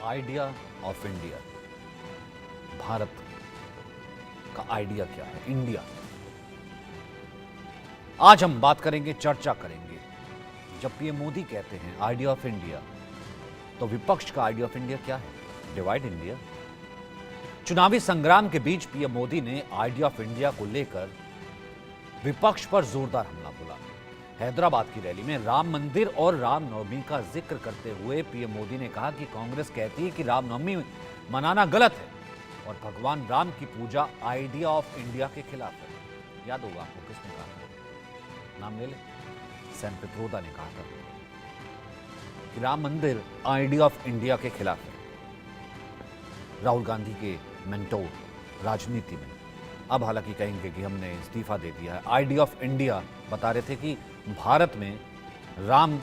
Idea of India, Bharat का idea क्या है, इंडिया। आज हम बात करेंगे, चर्चा करेंगे। जब पीएम मोदी कहते हैं आइडिया ऑफ इंडिया, तो विपक्ष का आइडिया ऑफ इंडिया क्या है? Divide India. चुनावी संग्राम के बीच पीएम मोदी ने आइडिया ऑफ इंडिया को लेकर विपक्ष पर जोरदार हमला बोला। हैदराबाद की रैली में राम मंदिर और रामनवमी का जिक्र करते हुए पीएम मोदी ने कहा कि कांग्रेस कहती है कि रामनवमी मनाना गलत है और भगवान राम की पूजा आइडिया ऑफ इंडिया के खिलाफ है। याद होगा आपको किसने कहा था? नाम ले ले, सैम पित्रोदा ने कहा था कि राम मंदिर आइडिया ऑफ इंडिया के खिलाफ है। राहुल गांधी के मेंटोर राजनीति में अब हालांकि कहेंगे कि हमने इस्तीफा दे दिया है। आइडिया ऑफ इंडिया बता रहे थे कि भारत में राम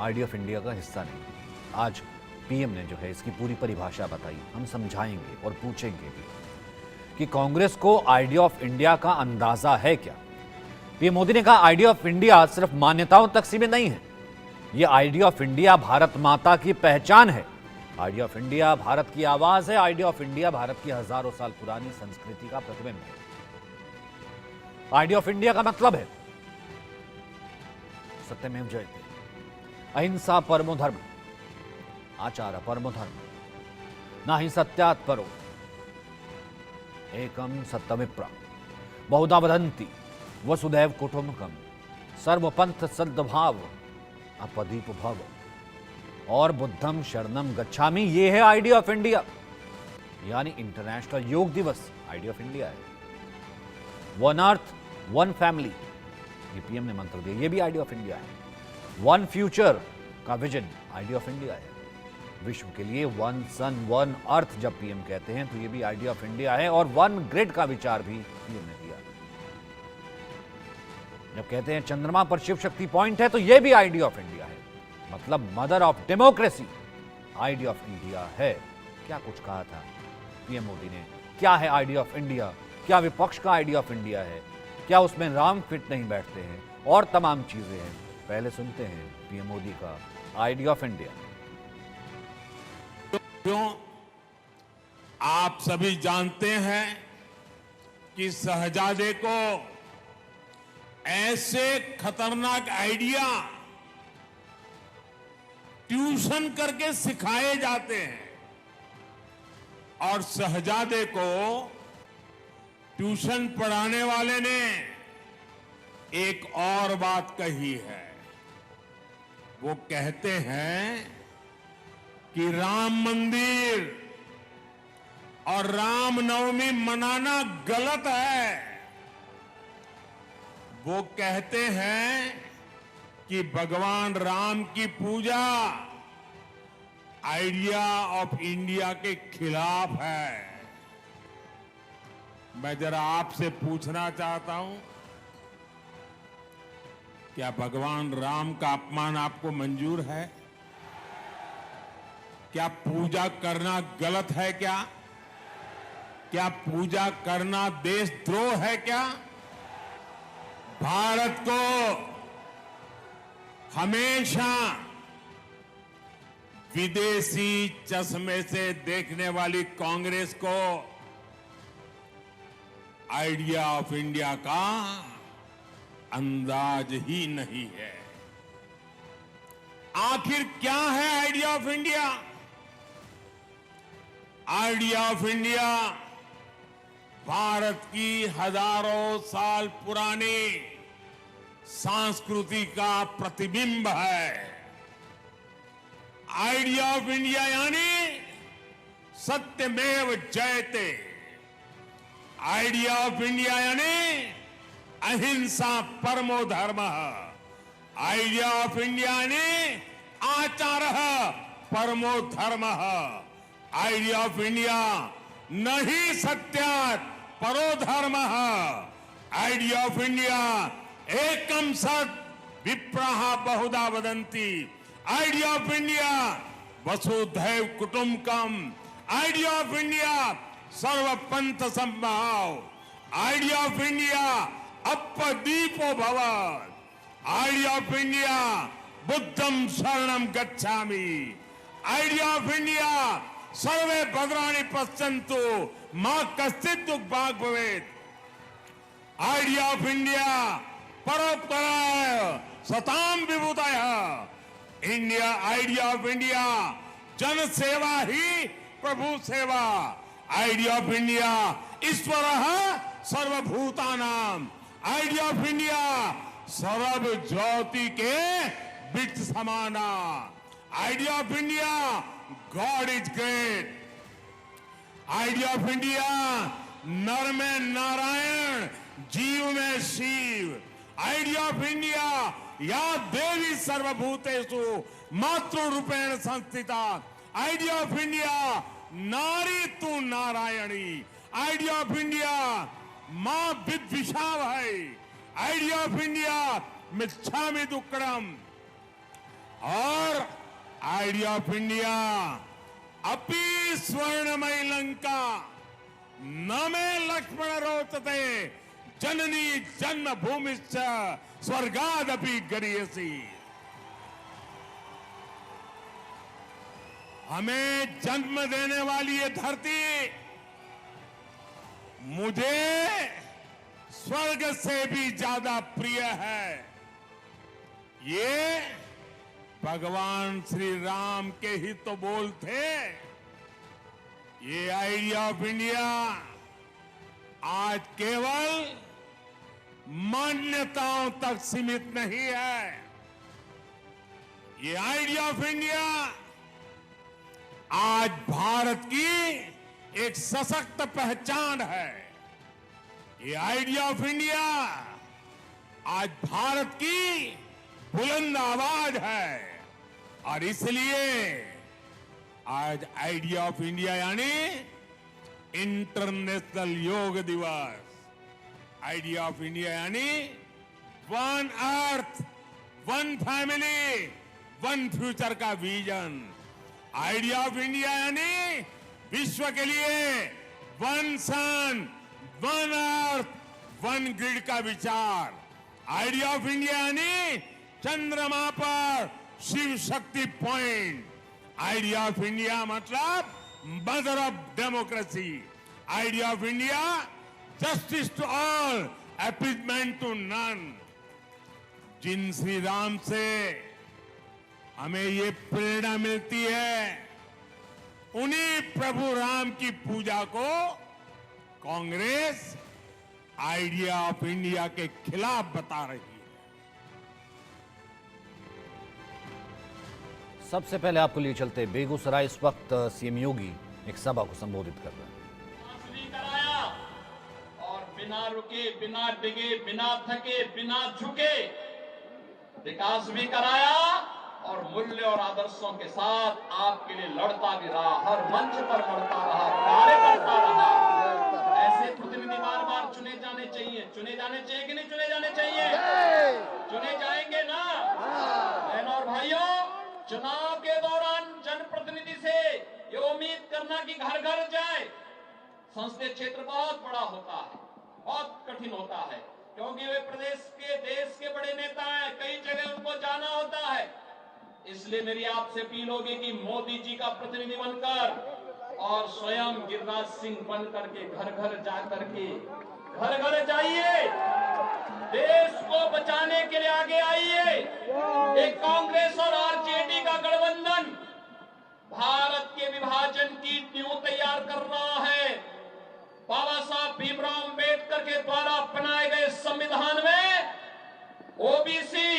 आइडिया ऑफ इंडिया का हिस्सा नहीं। आज पीएम ने जो है इसकी पूरी परिभाषा बताई, हम समझाएंगे और पूछेंगे भी कि कांग्रेस को आइडिया ऑफ इंडिया का अंदाजा है क्या। पीएम मोदी ने कहा आइडिया ऑफ इंडिया सिर्फ मान्यताओं तक सीमित नहीं है, यह आइडिया ऑफ इंडिया भारत माता की पहचान है। आइडिया ऑफ इंडिया भारत की आवाज है। आइडिया ऑफ इंडिया भारत की हजारों साल पुरानी संस्कृति का प्रतिबिंब है। आइडिया ऑफ इंडिया का मतलब है सत्यमेव जयते, अहिंसा परमो धर्म, आचार परमो धर्म, नाहि सत्यात् परो, एकम सत्यमिप्रा, बहुधा वदन्ति वसुधैव कुटुम्बकम, सर्वपंथ सद्भाव, अपदीप भव और बुद्धम शरणम गच्छामि। ये है आइडिया ऑफ इंडिया, यानी इंटरनेशनल योग दिवस आइडिया ऑफ इंडिया है। वन अर्थ वन फैमिली, ये पीएम ने मंत्र दिया, ये भी आइडिया ऑफ इंडिया है। वन फ्यूचर का विजन आइडिया ऑफ इंडिया है। विश्व के लिए वन सन वन अर्थ जब पीएम कहते हैं तो ये भी आइडिया ऑफ इंडिया है। और वन ग्रिड का विचार भी पीएम ने दिया। जब कहते हैं चंद्रमा पर शिव शक्ति पॉइंट है तो ये भी आइडिया ऑफ इंडिया है, मतलब mother of democracy idea of India है। क्या कुछ कहा था पीएम मोदी ने? क्या है आइडिया ऑफ इंडिया? क्या विपक्ष का आइडिया ऑफ इंडिया है? क्या उसमें राम फिट नहीं बैठते हैं? और तमाम चीजें हैं। पहले सुनते हैं पीएम मोदी का आइडिया ऑफ इंडिया। क्यों आप सभी जानते हैं कि शहजादे को ऐसे खतरनाक आइडिया ट्यूशन करके सिखाए जाते हैं और शहजादे को ट्यूशन पढ़ाने वाले ने एक और बात कही है। वो कहते हैं कि राम मंदिर और रामनवमी मनाना गलत है। वो कहते हैं कि भगवान राम की पूजा आइडिया ऑफ इंडिया के खिलाफ है। मैं जरा आपसे पूछना चाहता हूं, क्या भगवान राम का अपमान आपको मंजूर है? क्या पूजा करना गलत है? क्या पूजा करना देशद्रोह है? क्या भारत को हमेशा विदेशी चश्मे से देखने वाली कांग्रेस को आइडिया ऑफ इंडिया का अंदाज ही नहीं है। आखिर क्या है idea of India? Idea of India Bharat की हजारों साल पुरानी संस्कृति का प्रतिबिंब है। आइडिया ऑफ इंडिया यानी सत्यमेव जयते। आइडिया ऑफ इंडिया यानी अहिंसा परमो धर्म। आइडिया ऑफ इंडिया यानी आचार परमो धर्म। आइडिया ऑफ इंडिया नहीं सत्यात् परो धर्म। आइडिया ऑफ इंडिया एकम सत् विप्रहा बहुधा वदन्ति। आइडिया ऑफ इंडिया वसुधैव कुटुम्बकम। आइडिया ऑफ इंडिया सर्वपंथ संभाव। आइडिया ऑफ इंडिया अपदीपो भव। आइडिया ऑफ इंडिया बुद्धम शरणम गच्छामि। आइडिया ऑफ इंडिया सर्वे भद्राणि पश्यन्तु मां कश्चित् दुःखभाग् भवेत्। आइडिया ऑफ इंडिया परोपकाराय सताम विभूतयः। इंडिया आइडिया ऑफ इंडिया जन सेवा ही प्रभु सेवा। आइडिया ऑफ इंडिया ईश्वरः सर्वभूतानाम। आइडिया ऑफ इंडिया सर्व ज्योति के बीच समाना। Idea of India God is great. Idea of India नर में नारायण जीव में शिव। आइडिया ऑफ इंडिया या देवी सर्वभूतेषु मातृरूपेण संस्थिता। आइडिया ऑफ इंडिया नारी तू नारायणी। आइडिया ऑफ इंडिया मां विद्विषाव है। आइडिया ऑफ इंडिया मिच्छामि दुक्कडम। और आइडिया ऑफ इंडिया अपि स्वर्णमय लंका न मे लक्ष्मण रोचते जननी जन्मभूमिश्च स्वर्गादपि गरीयसी। हमें जन्म देने वाली ये धरती मुझे स्वर्ग से भी ज्यादा प्रिय है। ये भगवान श्री राम के ही तो बोल थे। ये आइडिया ऑफ इंडिया आज केवल मान्यताओं तक सीमित नहीं है। ये आइडिया ऑफ इंडिया आज भारत की एक सशक्त पहचान है। ये आइडिया ऑफ इंडिया आज भारत की बुलंद आवाज है। और इसलिए आज आइडिया ऑफ इंडिया यानी इंटरनेशनल योग दिवस। आइडिया ऑफ इंडिया यानी one earth one family one future का विजन। आइडिया ऑफ इंडिया यानी विश्व के लिए one sun one earth one grid का विचार। आइडिया ऑफ इंडिया यानी चंद्रमा पर Shiv Shakti point. Idea of India मतलब mother of democracy. Idea of India justice to all appeasement to none. जिन श्री राम से हमें ये प्रेरणा मिलती है उन्हीं प्रभु राम की पूजा को कांग्रेस आइडिया ऑफ इंडिया के खिलाफ बता रही है। सबसे पहले आपको लिए चलते हैं बेगूसराय। इस वक्त सीएम योगी एक सभा को संबोधित कर रहे हैं। कराया और बिना रुके बिना डिगे बिना थके बिना झुके विकास भी कराया और मूल्य और आदर्शों के साथ आपके लिए लड़ता भी रहा। हर मंच पर लड़ता रहा, कार्य करता रहा। ऐसे प्रतिनिधि बार बार चुने जाने चाहिए। चुने जाने चाहिए कि नहीं चुने जाने चाहिए? चुने जाएंगे ना बहनों और भाइयों। चुनाव के दौरान जनप्रतिनिधि से ये उम्मीद करना कि घर घर जाए। संसदीय क्षेत्र बहुत बड़ा होता है, बहुत कठिन होता है, क्योंकि वे प्रदेश के देश के बड़े नेता हैं। कई जगह उनको जाना होता है। इसलिए मेरी आपसे अपील होगी कि मोदी जी का प्रतिनिधि बनकर और स्वयं गिरिराज सिंह बनकर के घर घर जाकर के घर घर जाइए। देश को बचाने के लिए आगे आइए। एक कांग्रेस और आरजेडी का गठबंधन भारत के विभाजन की नींव तैयार कर रहा है। बाबा साहब भीमराव अंबेडकर के द्वारा बनाए गए संविधान में ओबीसी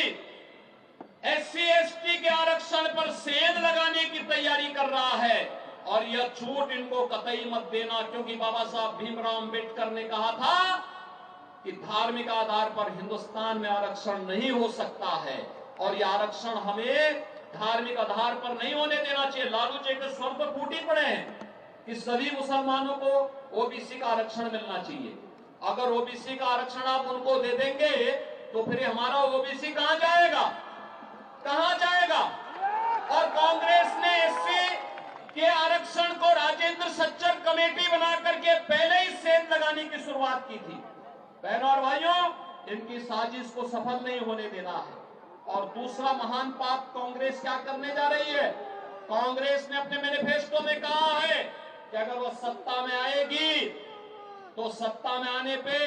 एससी एसटी के आरक्षण पर सेंध लगाने की तैयारी कर रहा है। और यह छूट इनको कतई मत देना, क्योंकि बाबा साहब भीमराव अंबेडकर ने कहा था कि धार्मिक आधार पर हिंदुस्तान में आरक्षण नहीं हो सकता है और यह आरक्षण हमें धार्मिक आधार पर नहीं होने देना चाहिए। लालू जी के स्वर पर फूटी पड़े हैं कि सभी मुसलमानों को ओबीसी का आरक्षण मिलना चाहिए। अगर ओबीसी का आरक्षण आप उनको दे देंगे तो फिर हमारा ओबीसी कहां जाएगा, कहां जाएगा? और कांग्रेस ने एससी के आरक्षण को राजेंद्र सच्चर कमेटी बना करके पहले ही सेंध लगाने की शुरुआत की थी। बहनों और भाइयों, इनकी साजिश को सफल नहीं होने देना है। और दूसरा महान पाप कांग्रेस क्या करने जा रही है? कांग्रेस ने अपने मैनिफेस्टो में कहा है कि अगर वो सत्ता में आएगी तो सत्ता में आने पे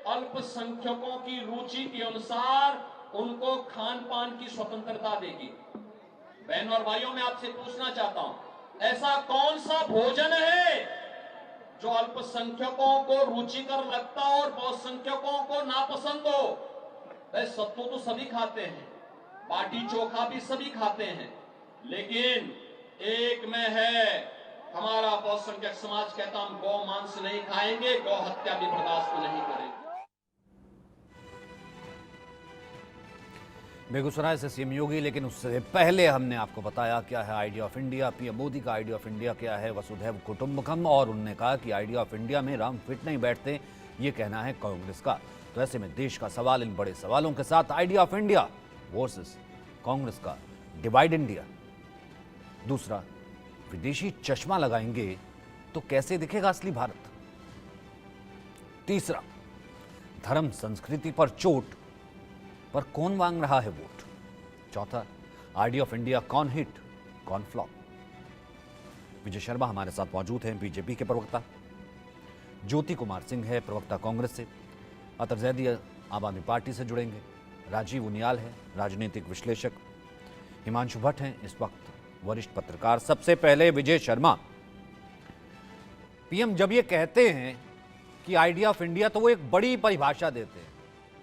अल्पसंख्यकों की रुचि के अनुसार उनको खान पान की स्वतंत्रता देगी। बहनों और भाइयों, मैं आपसे पूछना चाहता हूं, ऐसा कौन सा भोजन है जो अल्पसंख्यकों को रुचिकर लगता हो और बहुसंख्यकों को नापसंद हो? भाई सत्तू तो सभी खाते हैं, बाटी चोखा भी सभी खाते हैं, लेकिन एक में है, हमारा बहुसंख्यक समाज कहता हम गौ मांस नहीं खाएंगे, गौ हत्या भी बर्दाश्त नहीं करेंगे। बेगूसराय से सीएम योगी, लेकिन उससे पहले हमने आपको बताया क्या है idea of India, PM Modi का आइडिया ऑफ इंडिया क्या है, वसुधैव कुटुंबकम, और उन्होंने कहा कि आइडिया ऑफ इंडिया में राम फिट नहीं बैठते, ये कहना है कांग्रेस का। तो ऐसे में देश का सवाल इन बड़े सवालों के साथ idea of India versus Congress का डिवाइड इंडिया। दूसरा, विदेशी चश्मा लगाएंगे तो कैसे दिखेगा असली भारत। तीसरा, धर्म संस्कृति पर चोट पर कौन मांग रहा है वोट। चौथा, आइडिया ऑफ इंडिया कौन हिट कौन फ्लॉप। विजय शर्मा हमारे साथ मौजूद हैं, बीजेपी के प्रवक्ता। ज्योति कुमार सिंह है प्रवक्ता कांग्रेस से। अतर जैदी आम आदमी पार्टी से जुड़ेंगे। राजीव उनियाल है राजनीतिक विश्लेषक। हिमांशु भट्ट हैं इस वक्त वरिष्ठ पत्रकार। सबसे पहले विजय शर्मा, पीएम जब ये कहते हैं कि आइडिया ऑफ इंडिया, तो वो एक बड़ी परिभाषा देते हैं।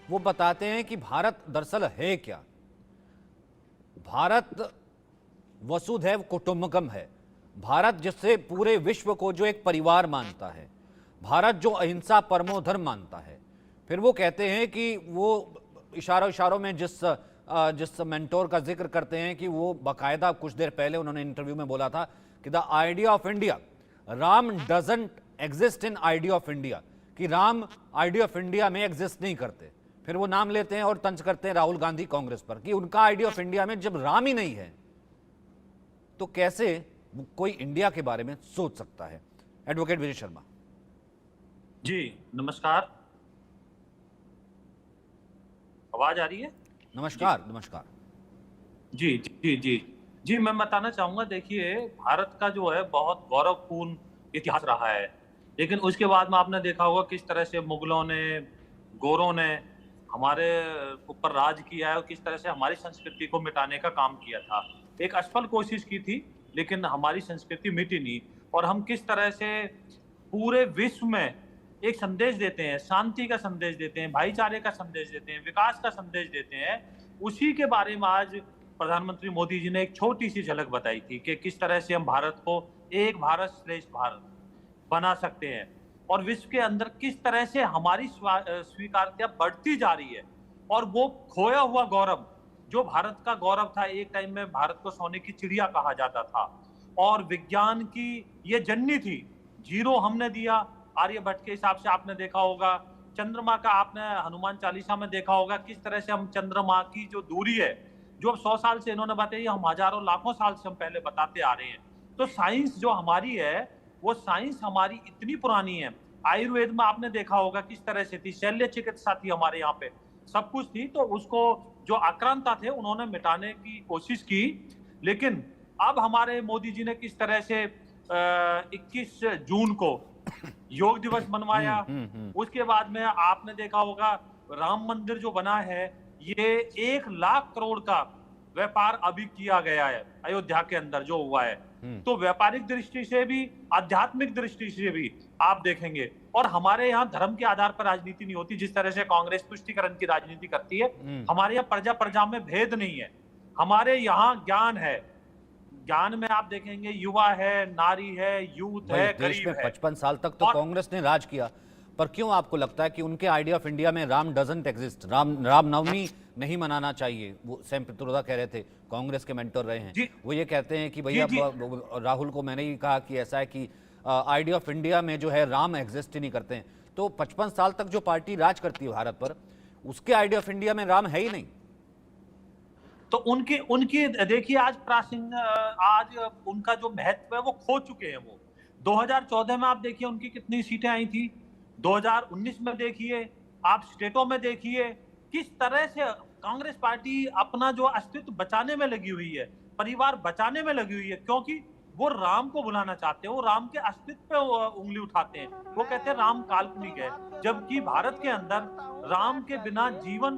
वो बताते हैं कि भारत दरअसल है क्या। भारत वसुधैव कुटुंबकम है। भारत जिससे पूरे विश्व को जो एक परिवार मानता है, भारत जो अहिंसा परमो धर्म मानता है। फिर वो कहते हैं कि वो इशारों में जिस मेंटोर का जिक्र करते हैं कि वो बाकायदा कुछ देर पहले उन्होंने इंटरव्यू में बोला था कि the idea of India, Ram doesn't exist in idea of India, कि राम आइडिया ऑफ इंडिया में एग्जिस्ट नहीं करते। फिर वो नाम लेते हैं और तंज करते हैं राहुल गांधी कांग्रेस पर कि उनका आइडिया ऑफ इंडिया में जब राम ही नहीं है तो कैसे कोई इंडिया के बारे में सोच सकता है। एडवोकेट विजय शर्मा जी नमस्कार, आवाज आ रही है? नमस्कार। नमस्कार जी जी जी जी मैं बताना चाहूंगा, देखिए भारत का जो है बहुत गौरवपूर्ण इतिहास रहा है, लेकिन उसके बाद में आपने देखा होगा किस तरह से मुगलों ने, गोरों ने हमारे ऊपर राज किया है और किस तरह से हमारी संस्कृति को मिटाने का काम किया था। एक असफल कोशिश की थी, लेकिन हमारी संस्कृति मिटी नहीं। और हम किस तरह से पूरे विश्व में एक संदेश देते हैं, शांति का संदेश देते हैं, भाईचारे का संदेश देते हैं, विकास का संदेश देते हैं, उसी के बारे में आज प्रधानमंत्री मोदी जी ने एक छोटी सी झलक बताई थी कि किस तरह से हम भारत को एक भारत श्रेष्ठ भारत बना सकते हैं और विश्व के अंदर किस तरह से हमारी स्वीकार्यता बढ़ती जा रही है। और वो खोया हुआ गौरव जो भारत का गौरव था, एक टाइम में भारत को सोने की चिड़िया कहा जाता था और विज्ञान की ये जननी थी। जीरो हमने दिया आर्यभट्ट के हिसाब से, आपने देखा होगा। चंद्रमा का आपने हनुमान चालीसा में देखा होगा किस तरह से हम चंद्रमा की जो दूरी है, जो 100 साल से इन्होंने बताई, हम हजारों लाखों साल से हम पहले बताते आ रहे हैं। तो साइंस जो हमारी है, वो साइंस हमारी इतनी पुरानी है। आयुर्वेद में आपने देखा होगा किस तरह से थी, शल्य चिकित्सा थी हमारे यहाँ पे, सब कुछ थी। तो उसको जो आक्रांता थे उन्होंने मिटाने की कोशिश की। लेकिन अब हमारे मोदी जी ने किस तरह से 21 जून को योग दिवस मनवाया। उसके बाद में आपने देखा होगा राम मंदिर जो बना है, ये 1 लाख करोड़ का व्यापार अभी किया गया है अयोध्या के अंदर जो हुआ है। तो व्यापारिक दृष्टि से भी, आध्यात्मिक दृष्टि से भी आप देखेंगे। और हमारे यहाँ धर्म के आधार पर राजनीति नहीं होती जिस तरह से कांग्रेस तुष्टीकरण की राजनीति करती है। हमारे यहाँ प्रजा प्रजा में भेद नहीं है, हमारे यहाँ ज्ञान है। ज्ञान में आप देखेंगे युवा है, नारी है, यूथ है, गरीब है। 55 साल तक तो कांग्रेस ने राज किया, पर क्यों आपको लगता है कि उनके आइडिया ऑफ इंडिया में राम डजंट एग्जिस्ट, रामनवमी नहीं मनाना चाहिए? वो सैम पित्रोदा कह रहे थे, कांग्रेस के मेंटर रहे हैं, वो ये कहते हैं कि भैया राहुल को मैंने ही कहा कि ऐसा है कि आइडिया ऑफ इंडिया में जो है राम एग्जिस्ट ही नहीं करते हैं। तो 55 साल तक जो पार्टी राज करती है भारत पर, उसके आइडिया ऑफ इंडिया में राम है ही नहीं। तो उनकी देखिए आज प्राचीन, आज उनका जो महत्व है वो खो चुके हैं। वो 2014 में आप देखिए उनकी कितनी सीटें आई थी, 2019 में देखिए, आप स्टेटों में देखिए किस तरह से कांग्रेस पार्टी अपना जो अस्तित्व बचाने में लगी हुई है। परिवार बचाने में लगी हुई है, क्योंकि वो राम को बुलाना चाहते हैं, वो राम के अस्तित्व पे उंगली उठाते हैं, वो कहते हैं राम काल्पनिक है, जबकि भारत के अंदर राम के बिना जीवन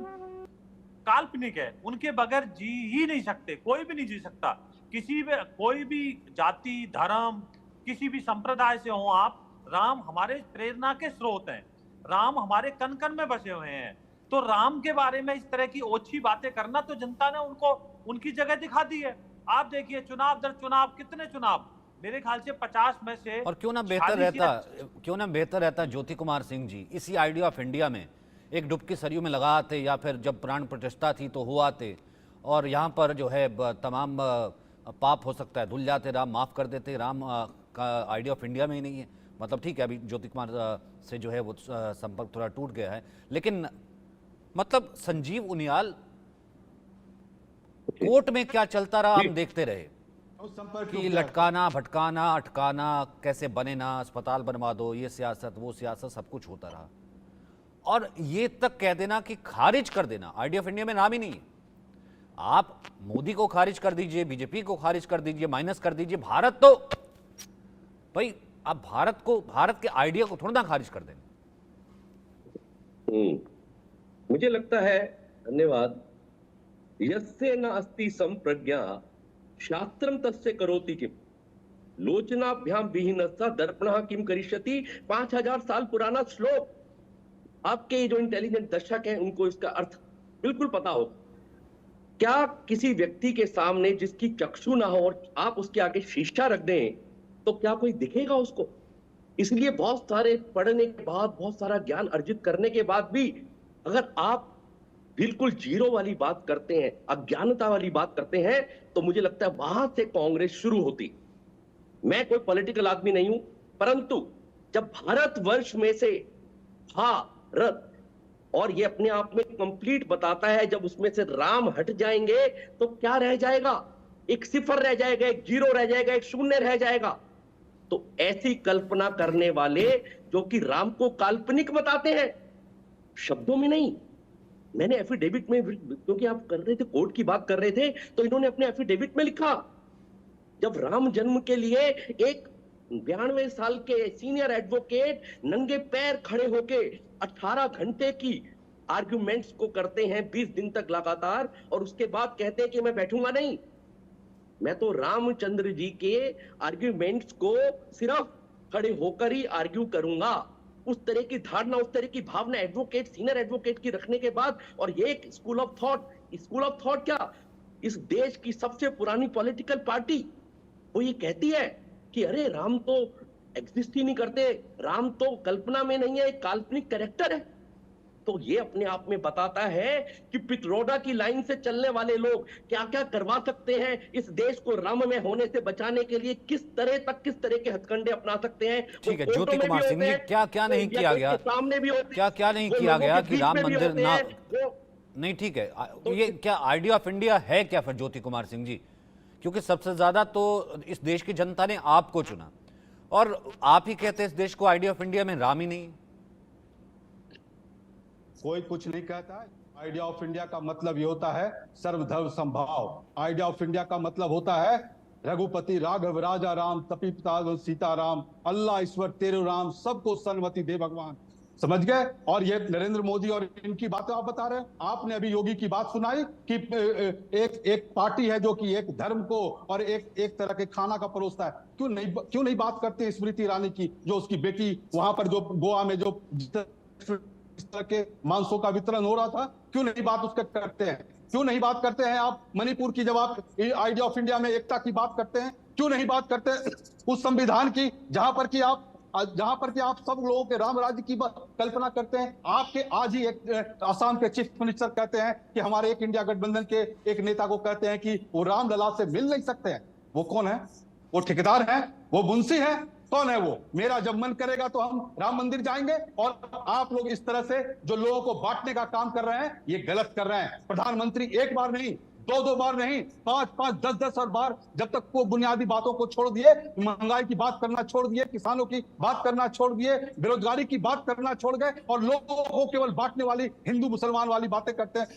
काल्पनिक है, उनके बगैर जी ही नहीं सकते, कोई भी नहीं जी सकता। किसी भी कोई भी जाति धर्म किसी भी संप्रदाय से हो आप, राम हमारे प्रेरणा के स्रोत हैं, राम हमारे कण कण में बसे हुए हैं। तो राम के बारे में इस तरह की ओछी बातें करना, तो जनता ने उनको उनकी जगह दिखा दी है। आप देखिए चुनाव दर चुनाव, कितने चुनाव, मेरे ख्याल से 50 में से और क्यों ना बेहतर रहता ज्योति कुमार सिंह जी इसी आइडिया ऑफ इंडिया में एक डुबकी सरयू में लगा आते, या फिर जब प्राण प्रतिष्ठा थी तो हुआ आते, और यहाँ पर जो है तमाम पाप हो सकता है धुल जाते, राम माफ़ कर देते। राम का आइडिया ऑफ इंडिया में ही नहीं है, मतलब ठीक है अभी ज्योति कुमार से जो है वो संपर्क थोड़ा टूट गया है, लेकिन मतलब संजीव उनियाल कोर्ट में क्या चलता रहा हम देखते रहे कि लटकाना भटकाना अटकाना, कैसे बने ना, अस्पताल बनवा दो, ये सियासत वो सियासत, सब कुछ होता रहा। और ये तक कह देना कि खारिज कर देना, आइडिया ऑफ इंडिया में नाम ही नहीं है। आप मोदी को खारिज कर दीजिए, बीजेपी को खारिज कर दीजिए, माइनस कर दीजिए, भारत तो भाई आप भारत के आइडिया को थोड़ा ना खारिज कर देंगे। मुझे लगता है, धन्यवाद, यस्य न अस्ति संप्रज्ञा शास्त्रम तस्य करोति किम, लोचनाभ्याम विहीनस्य दर्पणः किम करिष्यति, 5000 साल पुराना श्लोक। आपके जो इंटेलिजेंट दर्शक हैं उनको इसका अर्थ बिल्कुल पता हो। क्या किसी व्यक्ति के सामने जिसकी चक्षु ना हो और आप उसके आगे शीशा रख दें तो क्या कोई दिखेगा उसको? इसलिए बहुत सारे पढ़ने के बाद, बहुत सारा ज्ञान अर्जित करने के बाद भी अगर आप बिल्कुल जीरो वाली बात करते हैं, अज्ञानता वाली बात करते हैं, तो मुझे लगता है वहां से कांग्रेस शुरू होती। मैं कोई पॉलिटिकल आदमी नहीं हूं, परंतु जब भारतवर्ष में से भारत, और ये अपने आप में कंप्लीट बताता है, जब उसमें से राम हट जाएंगे तो क्या रह जाएगा? एक सिफर रह जाएगा, एक जीरो रह जाएगा, एक शून्य रह जाएगा। तो ऐसी कल्पना करने वाले जो कि राम को काल्पनिक बताते हैं, शब्दों में नहीं। मैंने एफिडेविट में, क्योंकि आप कर रहे थे कोर्ट की बात कर रहे थे, तो इन्होंने अपने एफिडेविट में लिखा, जब राम जन्म के लिए एक 92 साल के सीनियर एडवोकेट नंगे पैर खड़े होके 18 घंटे की आर्ग्यूमेंट्स को करते हैं 20 दिन तक लगातार, और उसके बाद कहते हैं कि मैं बैठूंगा नहीं, मैं तो रामचंद्र जी के आर्ग्यूमेंट्स को सिर्फ खड़े होकर ही आर्ग्यू करूंगा। उस तरह की धारणा, उस तरह की भावना एडवोकेट, सीनियर एडवोकेट की रखने के बाद, और ये एक स्कूल ऑफ थॉट क्या, इस देश की सबसे पुरानी पॉलिटिकल पार्टी वो ये कहती है कि अरे राम तो एग्जिस्ट ही नहीं करते, राम तो कल्पना में नहीं है, एक काल्पनिक कैरेक्टर है। तो ये अपने आप में बताता है कि पित्रोडा की लाइन से चलने वाले लोग क्या क्या करवा सकते हैं, इस देश को राममय होने से बचाने के लिए किस तरह के हथकंडे अपना सकते हैं। ठीक है ज्योति कुमार सिंह जी, क्या क्या नहीं किया गया, सामने भी होते, क्या नहीं किया गया कि राम मंदिर ना, नहीं ठीक है, ये क्या आइडिया ऑफ इंडिया है क्या फिर ज्योति कुमार सिंह जी? क्योंकि सबसे ज्यादा तो इस देश की जनता ने आपको चुना, और आप ही कहते हैं इस देश को आइडिया ऑफ इंडिया में राम ही नहीं। कोई कुछ नहीं कहता है। आइडिया ऑफ इंडिया का मतलब ये होता है सर्वधर्म संभाव। आइडिया ऑफ इंडिया का मतलब होता है रघुपति राघव राजा राम, तपी पिता सीता राम, अल्लाह ईश्वर तेरे राम, सबको सन्मति दे भगवान। समझ गए? और ये नरेंद्र मोदी और इनकी बातें आप बता रहे हैं। आपने अभी योगी की बात सुनाई कि एक पार्टी है जो कि एक धर्म को और एक तरह के खाना का परोसता है। क्यों नहीं बात करते हैं स्मृति ईरानी की, जो उसकी बेटी वहां पर जो गोवा में जो इस तरह के मांसों का वितरण हो रहा था, क्यों नहीं बात उसका करते हैं? क्यों नहीं बात करते हैं आप मणिपुर की, जब आप आइडिया ऑफ इंडिया में एकता की बात करते हैं? क्यों नहीं बात करते उस संविधान की जहां पर कि आप सब लोगों के राम राज्य की कल्पना करते हैं? आपके आज ही एक असम के चीफ मिनिस्टर कहते हैं कि हमारे एक इंडिया गठबंधन के एक नेता को कहते हैं कि वो रामलला से मिल नहीं सकते हैं। वो कौन है? वो ठेकेदार है? वो मुंशी है? कौन है वो? मेरा जब मन करेगा तो हम राम मंदिर जाएंगे। और आप लोग इस तरह से जो लोगों को बांटने का काम कर रहे हैं, ये गलत कर रहे हैं। प्रधानमंत्री एक बार नहीं, दो बार नहीं, 5 10 बार, जब तक वो बुनियादी बातों को छोड़ दिए, महंगाई की बात करना छोड़ दिए, किसानों की बात करना छोड़ दिए, बेरोजगारी की बात करना छोड़ गए, और लोगों को केवल बांटने वाली, हिंदू मुसलमान वाली बातें करते हैं।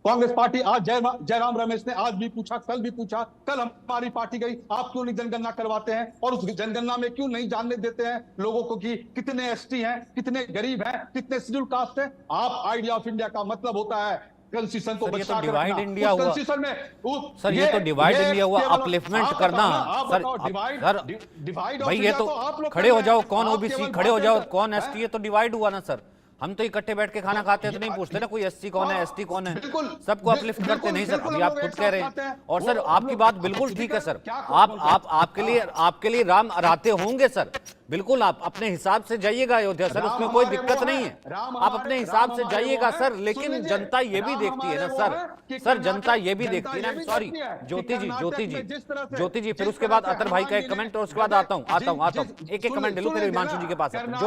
कांग्रेस पार्टी आज जयराम रमेश ने आज भी पूछा, कल भी पूछा, कल हमारी पार्टी गई, आप क्यों नहीं जनगणना करवाते हैं और उस जनगणना में क्यों नहीं जानने देते हैं लोगों को कि कितने एसटी हैं, कितने गरीब हैं, कितने शेड्यूल कास्ट हैं। आप आइडिया ऑफ इंडिया का मतलब होता है कंस्टिट्यूशन को बचा के डिवाइड रखना। इंडिया हुआ कंस्टिट्यूशन में सर, ये तो डिवाइड इंडिया हुआ, केवल अपलिफ्टमेंट आप करना। बताओ, सर डिवाइड भाई, ये तो खड़े हो जाओ कौन ओबीसी, खड़े हो जाओ कौन एसटी, ये तो डिवाइड हुआ ना सर। हम तो इकट्ठे बैठ के खाना खाते हैं तो नहीं पूछते ना कोई एससी कौन है, एसटी कौन है, सबको अपलिफ्ट करते नहीं सर। अभी आप खुद कह रहे हैं, और सर आपकी बात बिल्कुल ठीक है सर। आपके लिए राम राते होंगे सर, बिल्कुल आप अपने हिसाब से जाइएगा अयोध्या सर, उसमें कोई दिक्कत नहीं है, आप अपने हिसाब से जाइएगा सर। लेकिन जनता ये भी देखती है ना सर, जनता ये भी देखती है ना। सॉरी ज्योति जी, फिर उसके बाद अतर भाई का एक कमेंट और उसके बाद आता हूँ एक कमेंट ले लूं, फिर हिमांशु जी के पास आता हूँ।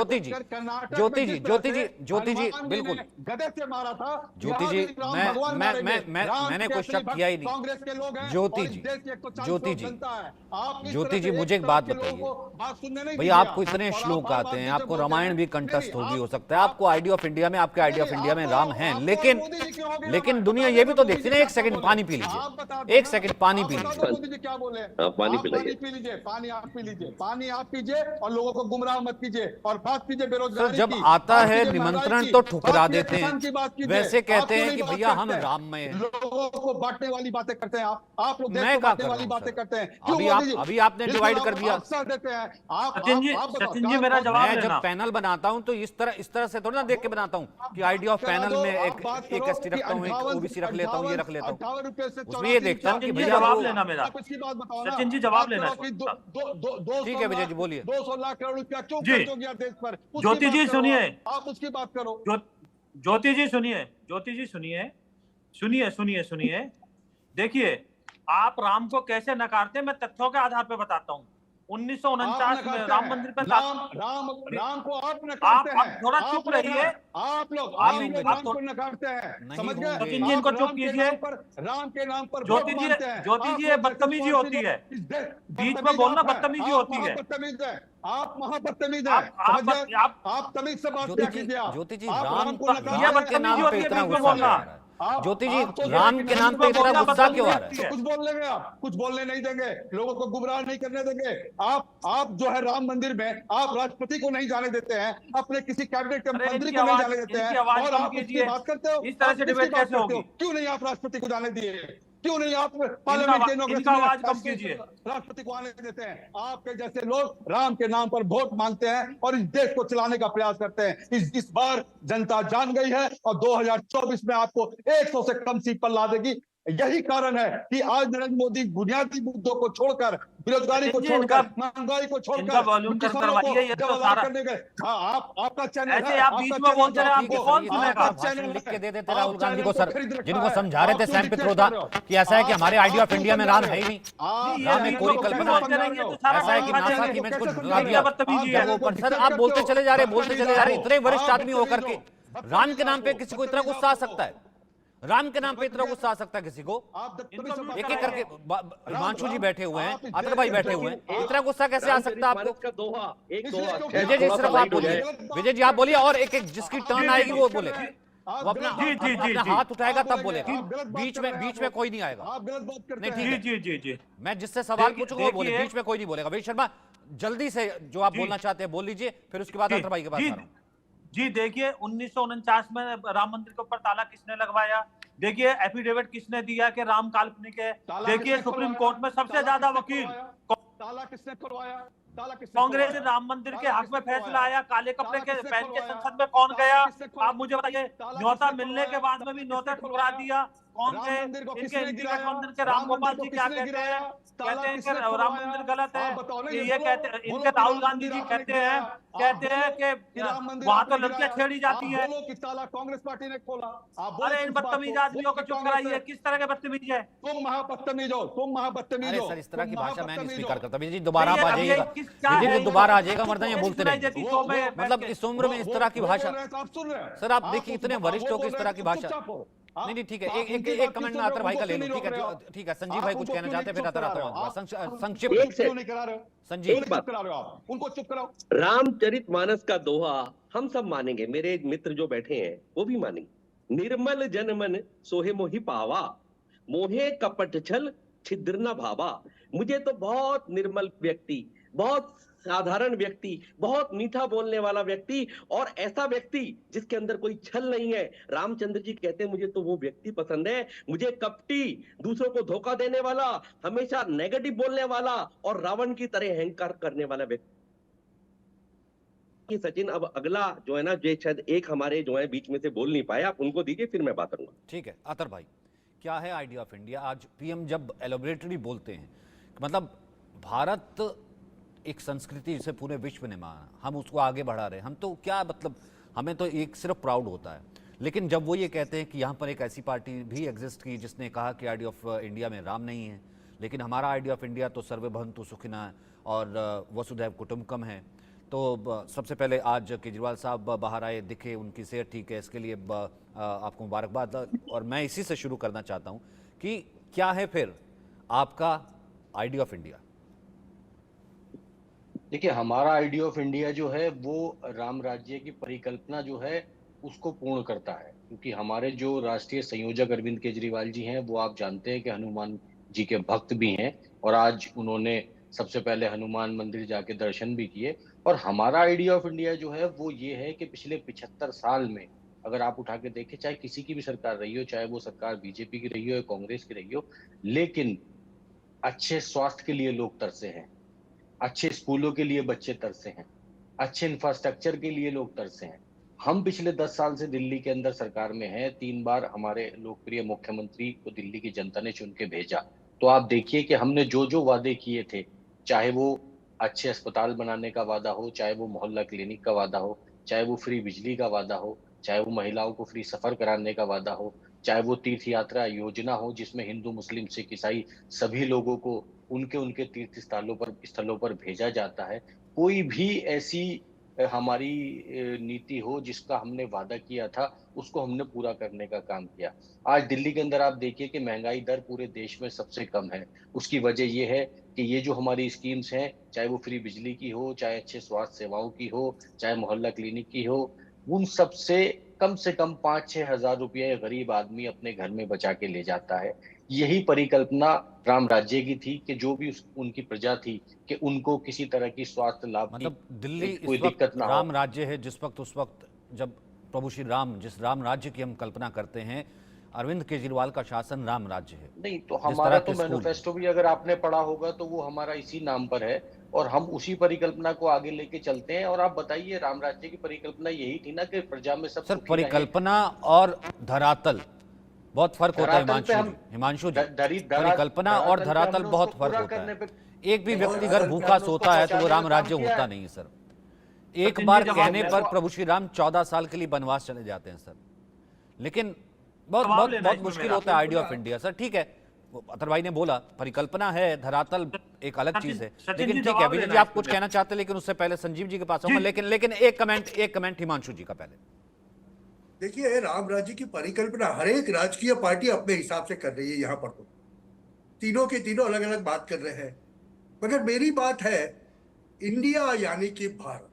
ज्योति जी बिल्कुल, गधे से मारा था ज्योति जी, मैंने कोई शक किया ही नहीं। कांग्रेस के लोग हैं, ज्योति जी मुझे एक बात बताइए, भैया आपको इतने श्लोक आते हैं, आपको रामायण भी कंठस्थ होगी हो सकता है, आपको आइडिया ऑफ इंडिया में, आपके आइडिया ऑफ इंडिया में राम है, लेकिन दुनिया ये भी तो देखती है। एक सेकंड पानी पी लीजिए, एक सेकंड पानी पी लीजिए। क्या बोले, पानी पी लीजिए, पानी आप पी लीजिए, पानी आप पीजिए और लोगों को गुमराह मत कीजिए और बात कीजिए बेरोजगारी। जब आता है निमंत्रण तो ठुकरा देते हैं, वैसे कहते हैं कि भैया हम राममय हैं। लोगों को बांटने वाली बातें करते हैं आप लोग, मैं क्या कर वाली बातें करते हैं। अभी आपने डिवाइड कर दिया। सचिन जी मेरा जवाब मैं जब पैनल बनाता हूं तो इस तरह से थोड़ी ना देख के बनाता हूं कि आइडिया ऑफ पैनल में एक एसटी रखता हूं, एक ओबीसी रख लेता हूं, ये रख लेता हूं, उसमें ये देखता हूं कि भैया जवाब लेना मेरा, सचिन जी जवाब लेना। ठीक है विजय जी बोलिए। 200 लाख करोड़ रुपया क्यों जी। खर्च हो गया देश पर? ज्योति जी सुनिए, आप उसकी बात करो। ज्योति जी सुनिए, देखिए आप राम को कैसे नकारते हैं, मैं तथ्यों के आधार पर बताता हूँ। 1949 में राम मंदिर पे राम को आप नकारते हैं। आप थोड़ा चुप रहिए, आप लोग राम को नकारते हैं, समझ गए? सचिन जी इनको चुप कीजिए। राम के नाम पर ज्योति जी ये बदतमीजी होती है, बीच में बोलना बदतमीजी होती है। आप महाबदतमीज हैं, आप तमीज से बात क्या कीजिए। ज्योति जी राम को राम के नाम पे इतना गुस्सा क्यों आ रहा है? ज्योति जी राम के नाम पे इतना गुस्सा क्यों आ रहा है? कुछ बोल लेंगे आप, कुछ बोलने नहीं देंगे, लोगों को गुमराह नहीं करने देंगे। आप जो है राम मंदिर में आप राष्ट्रपति को नहीं जाने देते हैं, अपने किसी कैबिनेट के मंत्री को नहीं जाने देते हैं, और आप उसकी बात करते हो। इस तरह से डिबेट कैसे होगी? क्यों नहीं आप राष्ट्रपति को जाने दिए? क्यों नहीं आप पार्लियामेंट के इनॉग्रेशन में राष्ट्रपति को आने देते हैं? आपके जैसे लोग राम के नाम पर वोट मांगते हैं और इस देश को चलाने का प्रयास करते हैं। इस बार जनता जान गई है और 2024 में आपको 100 से कम सीट पर ला देगी। यही कारण है कि आज नरेंद्र मोदी बुनियादी मुद्दों को छोड़कर, बेरोजगारी को छोड़कर, महंगाई को छोड़कर करने गए। आपका चैनल ऐसे आप बीच में बोलते रहे, आपको कौन सुनेगा? भाषण लिख के दे देते राहुल गांधी को सर, जिनको समझा रहे थे सैम पित्रोदा कि ऐसा है कि हमारे आइडिया ऑफ इंडिया में राम है ही नहीं, राम में कोई कल्पना ऐसा है कि नासा की मैंने कुछ बता दिया। सर आप बोलते चले जा रहे, इतने वरिष्ठ आदमी होकर के राम के नाम पे किसी को इतना गुस्सा आ सकता है? राम के नाम पे इतना गुस्सा आ सकता है किसी को? एक एक करके हिमांशु जी बैठे हुए हैं, अतर भाई बैठे हुए हैं, इतना गुस्सा कैसे आ सकता है आपको? विजय जी सिर्फ आप बोलिए, विजय जी आप बोलिए, और एक जिसकी टर्न आएगी वो बोले, वो अपना हाथ उठाएगा तब बोलेगा, बीच में कोई नहीं आएगा। नहीं ठीक है, मैं जिससे सवाल पूछूंगा वो बोले, बीच में कोई नहीं बोलेगा। विजय शर्मा जल्दी से जो आप बोलना चाहते हैं बोल लीजिए, फिर उसके बाद अतर भाई के पास आ रहा हूं। जी देखिए 1949 में राम मंदिर के ऊपर ताला किसने लगवाया? देखिए एफिडेविट किसने दिया कि राम काल्पनिक है? देखिए सुप्रीम कोर्ट में सबसे ज्यादा वकील ताला किसने खुलवाया? कांग्रेस ने राम मंदिर के हक में फैसला आया, काले कपड़े के पहन के संसद में कौन गया? आप मुझे बताइए, न्योता मिलने के बाद में भी न्योता ठुकरा दिया कौन थे? इनके इंदिरा गठबंधन के राम गोपाल जी क्या कहते हैं? कहते हैं कि राम मंदिर गलत है, ये कहते हैं, इनके राहुल गांधी जी कहते हैं कि वहां तो लड़कियां छेड़ी जाती है। कांग्रेस पार्टी ने खोला। अरे इन बदतमीज आदमियों को चुप कराइए, किस तरह के बदतमीज है? तुम महाबदतमीज हो, तुम महाबदतमीज हो। सर इस तरह की भाषा मैं नहीं स्वीकार करता। विजय जी दोबारा आप आ जाइएगा, विजय जी दोबारा आ जाइएगा, वरना ये बोलते रहिए। मतलब इस उम्र में इस तरह की भाषा, सर आप देखिए इतने वरिष्ठ हो कि इस तरह की भाषा नहीं ठीक है। एक कमेंट में अतर भाई का ले लो, ठीक है। संजीव भाई कुछ कहना चाहते हैं, फिर अतर आता हूं। संक्षिप्त संजीव उनको चुप कराओ। रामचरितमानस का दोहा हम सब मानेंगे, मेरे मित्र जो बैठे हैं वो भी मानेंगे, निर्मल जन मन सोहे मोहि पावा, मोहे कपट छल छिद्र न भावा। मुझे तो बहुत निर्मल व्यक्ति, बहुत साधारण व्यक्ति, बहुत मीठा बोलने वाला व्यक्ति और ऐसा व्यक्ति जिसके अंदर कोई छल नहीं है, रामचंद्र जी कहते हैं मुझे तो वो व्यक्ति पसंद है। मुझे कपटी, दूसरों को धोखा देने वाला, हमेशा नेगेटिव बोलने वाला और रावण की तरह अहंकार करने वाला व्यक्ति। कि सचिन, अब अगला जो है ना, जो शायद एक हमारे जो है बीच में से बोल नहीं पाए, आप उनको दीजिए, फिर मैं बात करूंगा। ठीक है अतर भाई, क्या है आइडिया ऑफ इंडिया? आज पीएम जब एलोबरेटरी बोलते हैं, मतलब भारत एक संस्कृति जिसे पूरे विश्व ने माना, हम उसको आगे बढ़ा रहे हैं, हम तो क्या मतलब, हमें तो एक सिर्फ प्राउड होता है। लेकिन जब वो ये कहते हैं कि यहाँ पर एक ऐसी पार्टी भी एग्जिस्ट की जिसने कहा कि आइडिया ऑफ इंडिया में राम नहीं है, लेकिन हमारा आइडिया ऑफ इंडिया तो सर्वभवन्तु सुखिनः और वसुधैव कुटुम्बकम है। तो सबसे पहले आज केजरीवाल साहब बाहर आए, दिखे, उनकी सेहत ठीक है, इसके लिए आपको मुबारकबाद। और मैं इसी से शुरू करना चाहता हूँ कि क्या है फिर आपका आइडिया ऑफ इंडिया? देखिए, हमारा आइडिया ऑफ इंडिया जो है वो राम राज्य की परिकल्पना जो है उसको पूर्ण करता है, क्योंकि हमारे जो राष्ट्रीय संयोजक अरविंद केजरीवाल जी हैं वो आप जानते हैं कि हनुमान जी के भक्त भी हैं, और आज उन्होंने सबसे पहले हनुमान मंदिर जाके दर्शन भी किए। और हमारा आइडिया ऑफ इंडिया जो है वो ये है कि पिछले 75 साल में अगर आप उठा के देखें, चाहे किसी की भी सरकार रही हो, चाहे वो सरकार बीजेपी की रही हो या कांग्रेस की रही हो, लेकिन अच्छे स्वास्थ्य के लिए लोग तरसे हैं, अच्छे स्कूलों के लिए बच्चे तरसे हैं, अच्छे इंफ्रास्ट्रक्चर के लिए लोग तरसे हैं। हम पिछले 10 साल से दिल्ली के अंदर सरकार में हैं, 3 बार हमारे लोकप्रिय मुख्यमंत्री को दिल्ली की जनता ने चुन के भेजा। तो आप देखिए कि हमने जो जो वादे किए थे, चाहे वो अच्छे अस्पताल बनाने का वादा हो, चाहे वो मोहल्ला क्लिनिक का वादा हो, चाहे वो फ्री बिजली का वादा हो, चाहे वो महिलाओं को फ्री सफर कराने का वादा हो, चाहे वो तीर्थ यात्रा योजना हो जिसमें हिंदू, मुस्लिम, सिख, ईसाई सभी लोगों को उनके उनके तीर्थ स्थलों पर भेजा जाता है। कोई भी ऐसी हमारी नीति हो जिसका हमने वादा किया था उसको हमने पूरा करने का काम किया। आज दिल्ली के अंदर आप देखिए कि महंगाई दर पूरे देश में सबसे कम है। उसकी वजह ये है कि ये जो हमारी स्कीम्स हैं, चाहे वो फ्री बिजली की हो, चाहे अच्छे स्वास्थ्य सेवाओं की हो, चाहे मोहल्ला क्लिनिक की हो, उन सब से कम 5-6 हजार रुपये गरीब आदमी अपने घर में बचा के ले जाता है। यही परिकल्पना राम राज्य की थी कि जो भी उनकी प्रजा थी कि उनको किसी तरह की स्वास्थ्य लाभ मतलब दिल्ली कोई इस वक्त दिक्कत ना हो। राम राज्य है जिस वक्त, उस वक्त जब प्रभु श्री राम, जिस राम राज्य की हम कल्पना करते हैं, अरविंद केजरीवाल का शासन राम राज्य है। नहीं तो जिस हमारा तरह तो के स्कूल- मैनिफेस्टो भी अगर आपने पढ़ा होगा तो वो हमारा इसी नाम पर है और हम उसी परिकल्पना को आगे लेके चलते हैं। और आप बताइए, राम राज्य की परिकल्पना यही थी ना कि प्रजा में सब सर, सुखी रहें। परिकल्पना और धरातल बहुत फर्क होता है धरातल पे हिमांशु जी। धरातल परिकल्पना और पे धरातल हमने बहुत उसको फर्क पूरा होता करने है। पे- एक भी व्यक्ति धरातल अगर पे भूखा हमने सोता उसको है तो वो पहुंचाने राम का राज्य काम किया होता है। नहीं है सर। एक सचिन बार जी, जब कहने आप- पर प्रभु श्री राम 14 साल के लिए वनवास चले जाते हैं सर। लेकिन बहुत जवाब बहुत लेना बहुत इसमें मुश्किल मेरा। होता है आइडिया ऑफ इंडिया सर। ठीक है, अतर भाई ने बोला परिकल्पना है, धरातल एक अलग सचिन- चीज है। सचिन लेकिन जी, ठीक है, जवाब विजय जी लेना आप कुछ इसमें। कहना चाहते हैं, लेकिन उससे पहले संजीव जी के पास आऊंगा। जी। लेकिन एक कमेंट हिमांशु जी का पहले। देखिए, राम राज्य की परिकल्पना हर एक राजकीय पार्टी अपने हिसाब से कर रही है। यहाँ पर तो तीनों के तीनों अलग अलग बात कर रहे हैं, मगर मेरी बात है इंडिया यानी कि भारत,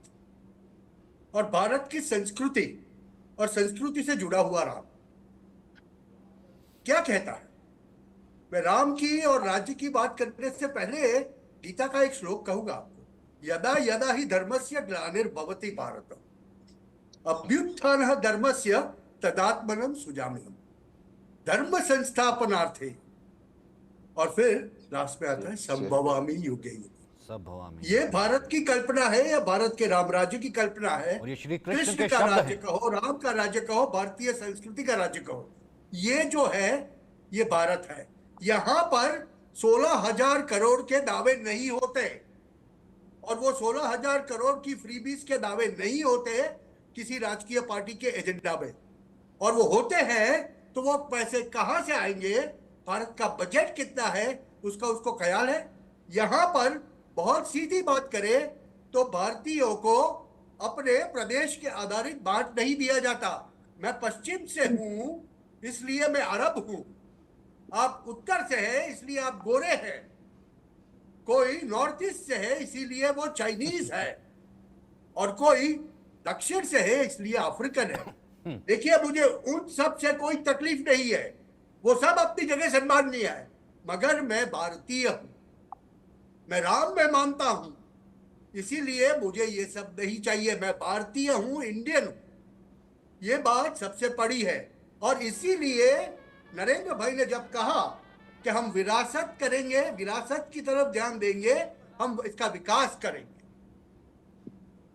और भारत की संस्कृति और संस्कृति से जुड़ा हुआ राम क्या कहता है। मैं राम की और राज्य की बात करने से पहले गीता का एक श्लोक कहूंगा आपको। यदा यदा ही धर्मस्य ग्लानिर्भवति भारत अभ्युत्थानः धर्मस्य तदात्मनं सुजाम्यहम्। धर्म संस्थापनार्थे, और फिर लास्ट में आता है संभवामि युगे युगे। सब भवामी। ये भारत की कल्पना है या भारत के राम राज्य की कल्पना है? और ये श्री कृष्ण कृष्ण के का शब्द राज्य हैं। कहो, राम का राज्य कहो, भारतीय संस्कृति का राज्य कहो, ये जो है ये भारत है। यहां पर 16,000 करोड़ के दावे नहीं होते, और वो 16,000 करोड़ की फ्रीबीज के दावे नहीं होते किसी राजकीय पार्टी के एजेंडा में। और वो होते हैं तो वो पैसे कहां से आएंगे, भारत का बजट कितना है उसका उसको ख्याल है। यहां पर बहुत सीधी बात करें तो भारतीयों को अपने प्रदेश के आधारित बांट नहीं दिया जाता। मैं पश्चिम से हूं इसलिए मैं अरब हूं, आप उत्तर से हैं इसलिए आप गोरे हैं, कोई नॉर्थ ईस्ट से है इसीलिए वो चाइनीज है, और कोई दक्षिण से है इसलिए अफ्रीकन है। देखिए, मुझे उन सब से कोई तकलीफ नहीं है, वो सब अपनी जगह सम्माननीय है, मगर मैं भारतीय हूं, मैं राम में मानता हूं, इसीलिए मुझे ये सब नहीं चाहिए। मैं भारतीय हूं, इंडियन हूं, ये बात सबसे बड़ी है। और इसीलिए नरेंद्र भाई ने जब कहा कि हम विरासत करेंगे, विरासत की तरफ ध्यान देंगे, हम इसका विकास करेंगे,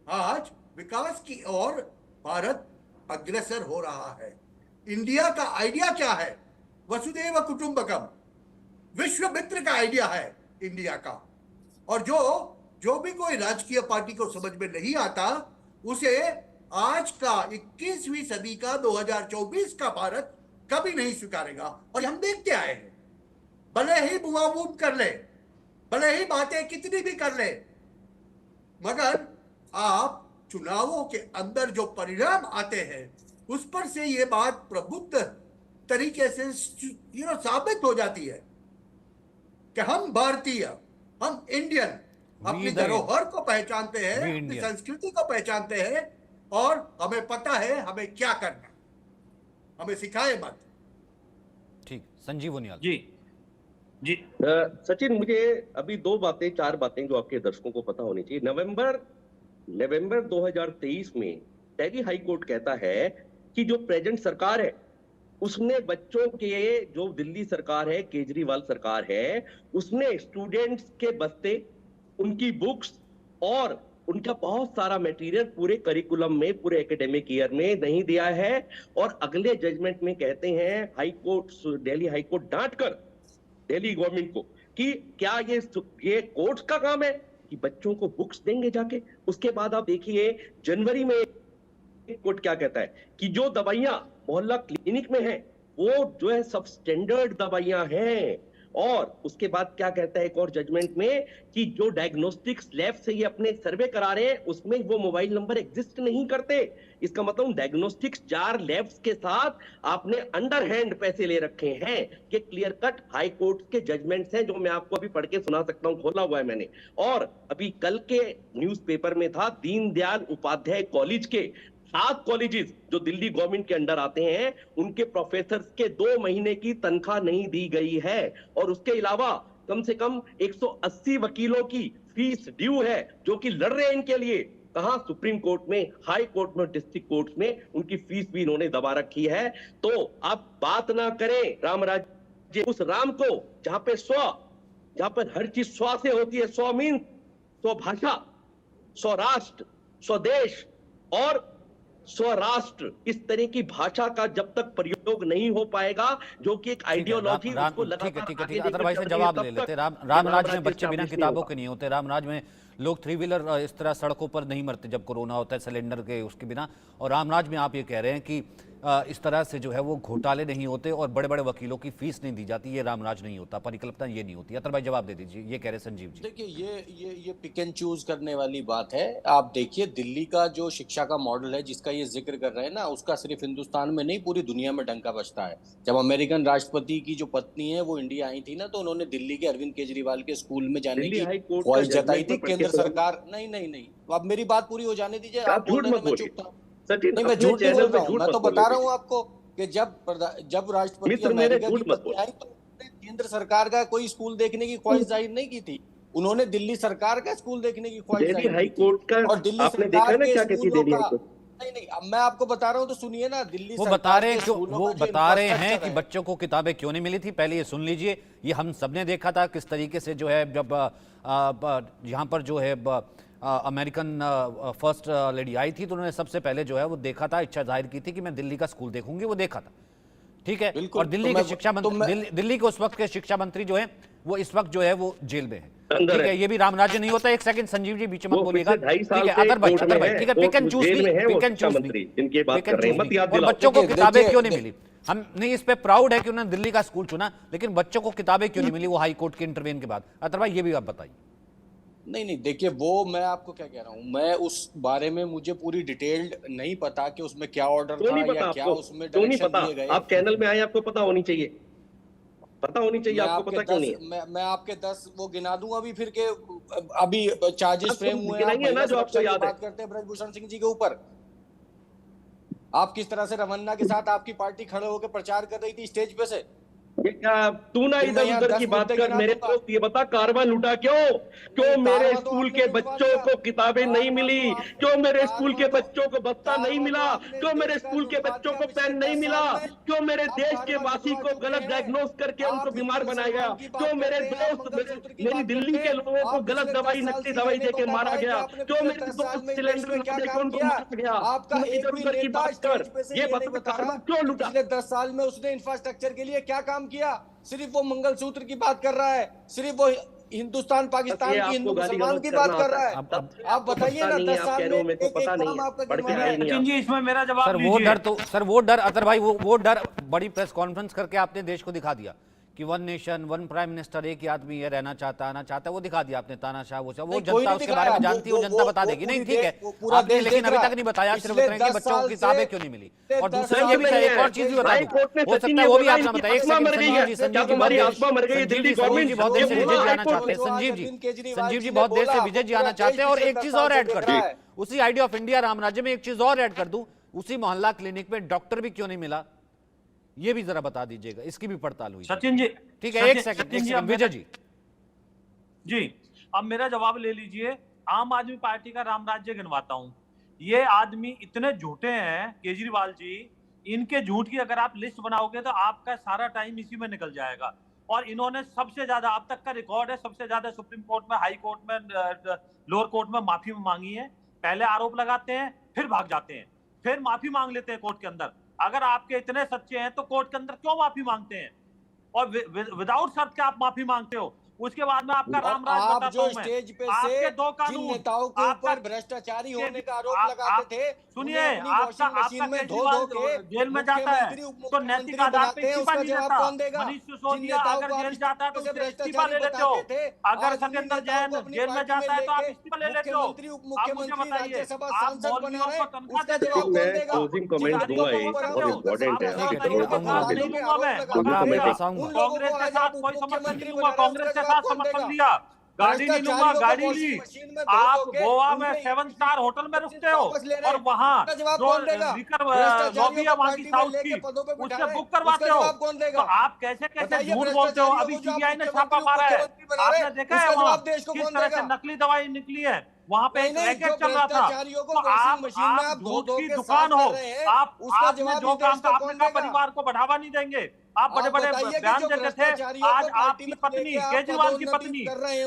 आज विकास की ओर भारत अग्रसर हो रहा है। इंडिया का आइडिया क्या है? वसुदेव कुटुंबकम, विश्व मित्र का आइडिया है इंडिया का। और जो भी कोई राजकीय पार्टी को समझ में नहीं आता, उसे आज का 21वीं सदी का 2024 का भारत कभी नहीं स्वीकारेगा। और हम देखते आए हैं, भले ही बुआबूम कर ले, भले ही बातें कितनी भी कर ले, मगर आप चुनावों के अंदर जो परिणाम आते हैं उस पर से ये बात प्रबुद्ध तरीके से साबित हो जाती है कि हम भारतीय, हम इंडियन अपनी धरोहर को पहचानते हैं, अपनी संस्कृति को पहचानते हैं, और हमें पता है हमें क्या करना, हमें सिखाए मत। ठीक, संजीव उनियाल जी जी। सचिन, मुझे अभी 4 बातें जो आपके दर्शकों को पता होनी चाहिए। नवंबर 2023 में दिल्ली हाई कोर्ट कहता है कि जो प्रेजेंट सरकार है उसने बच्चों के, जो दिल्ली सरकार है, केजरीवाल सरकार है, उसने स्टूडेंट्स के बस्ते, उनकी बुक्स और उनका बहुत सारा मटेरियल पूरे करिकुलम में, पूरे एकेडमिक ईयर में नहीं दिया है। और अगले जजमेंट में कहते हैं दिल्ली हाई कोर्ट डांट कर दिल्ली गवर्नमेंट को कि क्या ये कोर्ट्स का काम है कि बच्चों को बुक्स देंगे जाके। उसके बाद आप देखिए जनवरी में कोर्ट क्या कहता है कि जो दवाइयां मोहल्ला क्लिनिक में हैं वो जो है सब स्टैंडर्ड दवाइयां हैं। और उसके बाद क्या कहता है एक और जजमेंट में कि जो डायग्नोस्टिक्स लैब से ये अपने सर्वे करा रहे हैं उसमें वो मोबाइल नंबर एग्जिस्ट नहीं करते। इसका मतलब डायग्नोस्टिक्स 4 लैब्स के साथ आपने अंडर हैंड पैसे ले रखे हैं। ये क्लियर कट हाई कोर्ट के जजमेंट्स हैं जो मैं आपको अभी पढ़ के सुना सकता हूं, खोला हुआ है मैंने। और अभी कल के न्यूज़पेपर में था दीनदयाल उपाध्याय कॉलेज के 7 कॉलेजेस जो दिल्ली गवर्नमेंट के अंडर आते हैं, उनके प्रोफेसर्स के 2 महीने की तनख्वाह नहीं दी गई है। और उसके अलावा कम से कम 180 वकीलों की फीस ड्यू है जो कि लड़ रहे हैं इनके लिए। कहां? सुप्रीम कोर्ट में, हाई कोर्ट में, डिस्ट्रिक्ट कोर्ट में उनकी फीस भी इन्होंने दबा रखी है। तो आप बात ना करें राम राज्य, उस राम को जहां पर हर चीज स्व से होती है। स्व मीन स्वभाषा, स्वराष्ट्र, स्वदेश और स्वराष्ट्र, इस तरह की भाषा का जब तक प्रयोग नहीं हो पाएगा, जो कि एक आइडियोलॉजी उसको ठीक है, अदरवाइज से जवाब ले लेते। रामराज में बच्चे बिना किताबों के नहीं होते। रामराज में लोग 3 व्हीलर इस तरह सड़कों पर नहीं मरते जब कोरोना होता है सिलेंडर के उसके बिना। और रामराज में आप ये कह रहे हैं कि इस तरह से जो है वो घोटाले नहीं होते और बड़े बड़े वकीलों की फीस नहीं दी जाती, ये रामराज नहीं होता, परिकल्पना ये नहीं होती। अतर भाई जवाब दे दीजिए, ये कह रहे संजीव जी। देखिए, ये पिक एंड चूज करने वाली बात है। आप देखिए दिल्ली का जो शिक्षा का मॉडल है जिसका ये जिक्र कर रहे हैं ना, उसका सिर्फ हिंदुस्तान में नहीं पूरी दुनिया में डंका बजता है। जब अमेरिकन राष्ट्रपति की जो पत्नी है वो इंडिया आई थी ना, तो उन्होंने दिल्ली के अरविंद केजरीवाल के स्कूल में जाने की ख्वाहिश जताई थी। केंद्र सरकार नहीं, अब मेरी बात पूरी हो जाने दीजिए। आप बोल रहे हैं मैं चुप था। नहीं, मैं झूठ नहीं बोल रहा हूँ, मैं तो बता रहा हूँ आपको कि जब राष्ट्रपति अमेरिका की पत्नी आई तो केंद्र सरकार का कोई स्कूल देखने की ख्वाहिश जाहिर नहीं की थी, उन्होंने दिल्ली सरकार का स्कूल देखने की ख्वाहिश जाहिर हाई कोर्ट का। और दिल्ली सरकार के स्कूलों का नहीं, अब मैं आपको बता रहा हूँ तो सुनिए ना। दिल्ली वो बता रहे हैं कि बच्चों को किताबें क्यों नहीं मिली थी। पहले ये सुन लीजिए, ये हम सबने देखा था किस तरीके से जो है जब यहाँ पर जो है अमेरिकन फर्स्ट लेडी आई थी तो उन्होंने सबसे पहले जो है वो देखा था, इच्छा जाहिर की थी कि मैं दिल्ली का स्कूल देखूंगी, वो देखा था। ठीक है, और दिल्ली के शिक्षा मंत्री, दिल्ली के उस वक्त के शिक्षा मंत्री जो है वो इस वक्त जो है वो जेल में है। ठीक है, ये भी रामराज्य नहीं होता। एक सेकंड संजीव जी बीच में मत बोलिएगा। ठीक है, अदर भाई ठीक है, पिक एंड चूज और बच्चों को किताबें क्यों नहीं मिली? हम नहीं इस पे प्राउड है कि उन्होंने दिल्ली का स्कूल चुना, लेकिन बच्चों को किताबें क्यों नहीं मिली वो हाई कोर्ट के इंटरवेन के बाद? अदरवाइज ये भी आप बताइए। नहीं, देखिए वो मैं आपको क्या कह रहा हूँ, मैं उस बारे में मुझे पूरी डिटेल्ड नहीं पता कि उसमें क्या ऑर्डर था या क्या उसमें डायरेक्शन दिए गए। आप चैनल में आए, आपको पता होनी चाहिए, आपको पता क्यों नहीं? मैं आपके 10 वो गिना दूंगा अभी फिर के अभी चार्जेस फ्रेम हुए हैं ना जो आपको याद है, बात करते हैं ब्रजभूषण सिंह जी के ऊपर। आप किस तरह से रमन्ना के साथ आपकी पार्टी खड़े होकर प्रचार कर रही थी स्टेज पे से। तू ना इधर उधर की बात कर, मेरे दोस्त ये बता कारवा लूटा क्यों मेरे स्कूल के बच्चों को किताबें नहीं मिली, क्यों मेरे स्कूल के बच्चों को बस्ता नहीं मिला, क्यों मेरे स्कूल के बच्चों को पेन नहीं मिला, क्यों मेरे देश के वासी को गलत डायग्नोस करके उनको बीमार बनाया गया, क्यों मेरे दोस्त मेरी दिल्ली के लोगों को गलत दवाई नकली दवाई देके मारा गया, क्यों मेरे दोस्त सिलेंडर देके उनको मारा गया। आपका इधर उधर की बात कर, ये बता कारवा क्यों लूटा। पिछले 10 साल में उसने इंफ्रास्ट्रक्चर के लिए क्या काम किया। सिर्फ वो मंगलसूत्र की बात कर रहा है, सिर्फ वो हिंदुस्तान पाकिस्तान की हिंदू मुसलमान की बात कर रहा है। आप बताइए ना 10 साल में एक काम आपका। जी इसमें मेरा जवाब सर वो डर तो सर वो डर अतर भाई वो डर बड़ी प्रेस कॉन्फ्रेंस करके आपने देश को दिखा दिया कि one nation one prime minister, एक ही आदमी ये रहना चाहता आना चाहता है, वो दिखा दिया आपने तानाशाह वो जनता उसके बारे में जानती है, वो जनता बता देगी। नहीं ठीक है आपने लेकिन अभी तक नहीं बताया, सिर्फ उतने कि बच्चों की किताबें क्यों नहीं मिली। और दूसरा ये भी था, एक और चीज भी बता दूं, हो सकता है वो भी आपने बताया। संजीव जी बहुत देर से विजय जी आना चाहते हैं, संजीव जी बहुत देर से विजय जी आना चाहते हैं। और एक चीज और ऐड कर दूं, उसी आइडिया ऑफ इंडिया राम राज्य में एक चीज और ऐड कर दूं, उसी मोहल्ला क्लिनिक में डॉक्टर भी क्यों नहीं मिला, ये भी जरा बता दीजिएगा, इसकी भी पड़ताल हुई। सचिन जी ठीक है, एक सेकंड विजय जी अब मेरा जवाब ले लीजिए। आम आदमी पार्टी का राम राज्य गिनवाता हूं। ये आदमी इतने झूठे हैं केजरीवाल जी, इनके झूठ की अगर आप लिस्ट बनाओगे तो आपका सारा टाइम इसी में निकल जाएगा। और इन्होंने सबसे ज्यादा अब तक का रिकॉर्ड है, सबसे ज्यादा सुप्रीम कोर्ट में, हाई कोर्ट में, लोअर कोर्ट में माफी मांगी है। पहले आरोप लगाते हैं, फिर भाग जाते हैं, फिर माफी मांग लेते हैं कोर्ट के अंदर। अगर आपके इतने सच्चे हैं तो कोर्ट के अंदर क्यों माफी मांगते हैं और विदाउट शर्त के आप माफी मांगते हो। उसके बाद में आपका रामराज बताता हूं मैं। स्टेज पे से दो कानून जिन नेताओं के ऊपर भ्रष्टाचारी होने का आरोप लगाते थे, सुनिए आपका केजरीवाल जेल में जाता है तो नैतिक आधार पे इस्तीफा नहीं देता। मनीष सिसोदिया अगर जेल जाता है तो उससे इस्तीफा ले लेते हो। अगर सत्येंद्र जैन जेल में जाता है तो आप इस्तीफा ले लेते हो। आप मुझे बताइए, आप मौलवियों को तनख्वाह देते हो। कांग्रेस के साथ कोई समर्थन नहीं हुआ, कांग्रेस के साथ समर्थन दिया, गाड़ी नहीं लूंगा, गाड़ी ली। आप गोवा में 7 स्टार होटल में रुकते हो और वहाँ जो लॉबी है वहाँ की साउथ की, उससे बुक करवाते हो। तो आप कैसे कैसे झूठ बोलते हो। अभी सीबीआई ने छापा मारा है, आपने देखा है वहाँ किस तरह से नकली दवाई निकली है, वहाँ पे एक रैकेट चल रहा था। तो आप झूठ की दुकान हो, आपने जो काम था आपने कहा परिवार को बढ़ावा नहीं देंगे, आप बड़े बड़े बयान देते थे। आज आपकी पत्नी केजरीवाल की पत्नी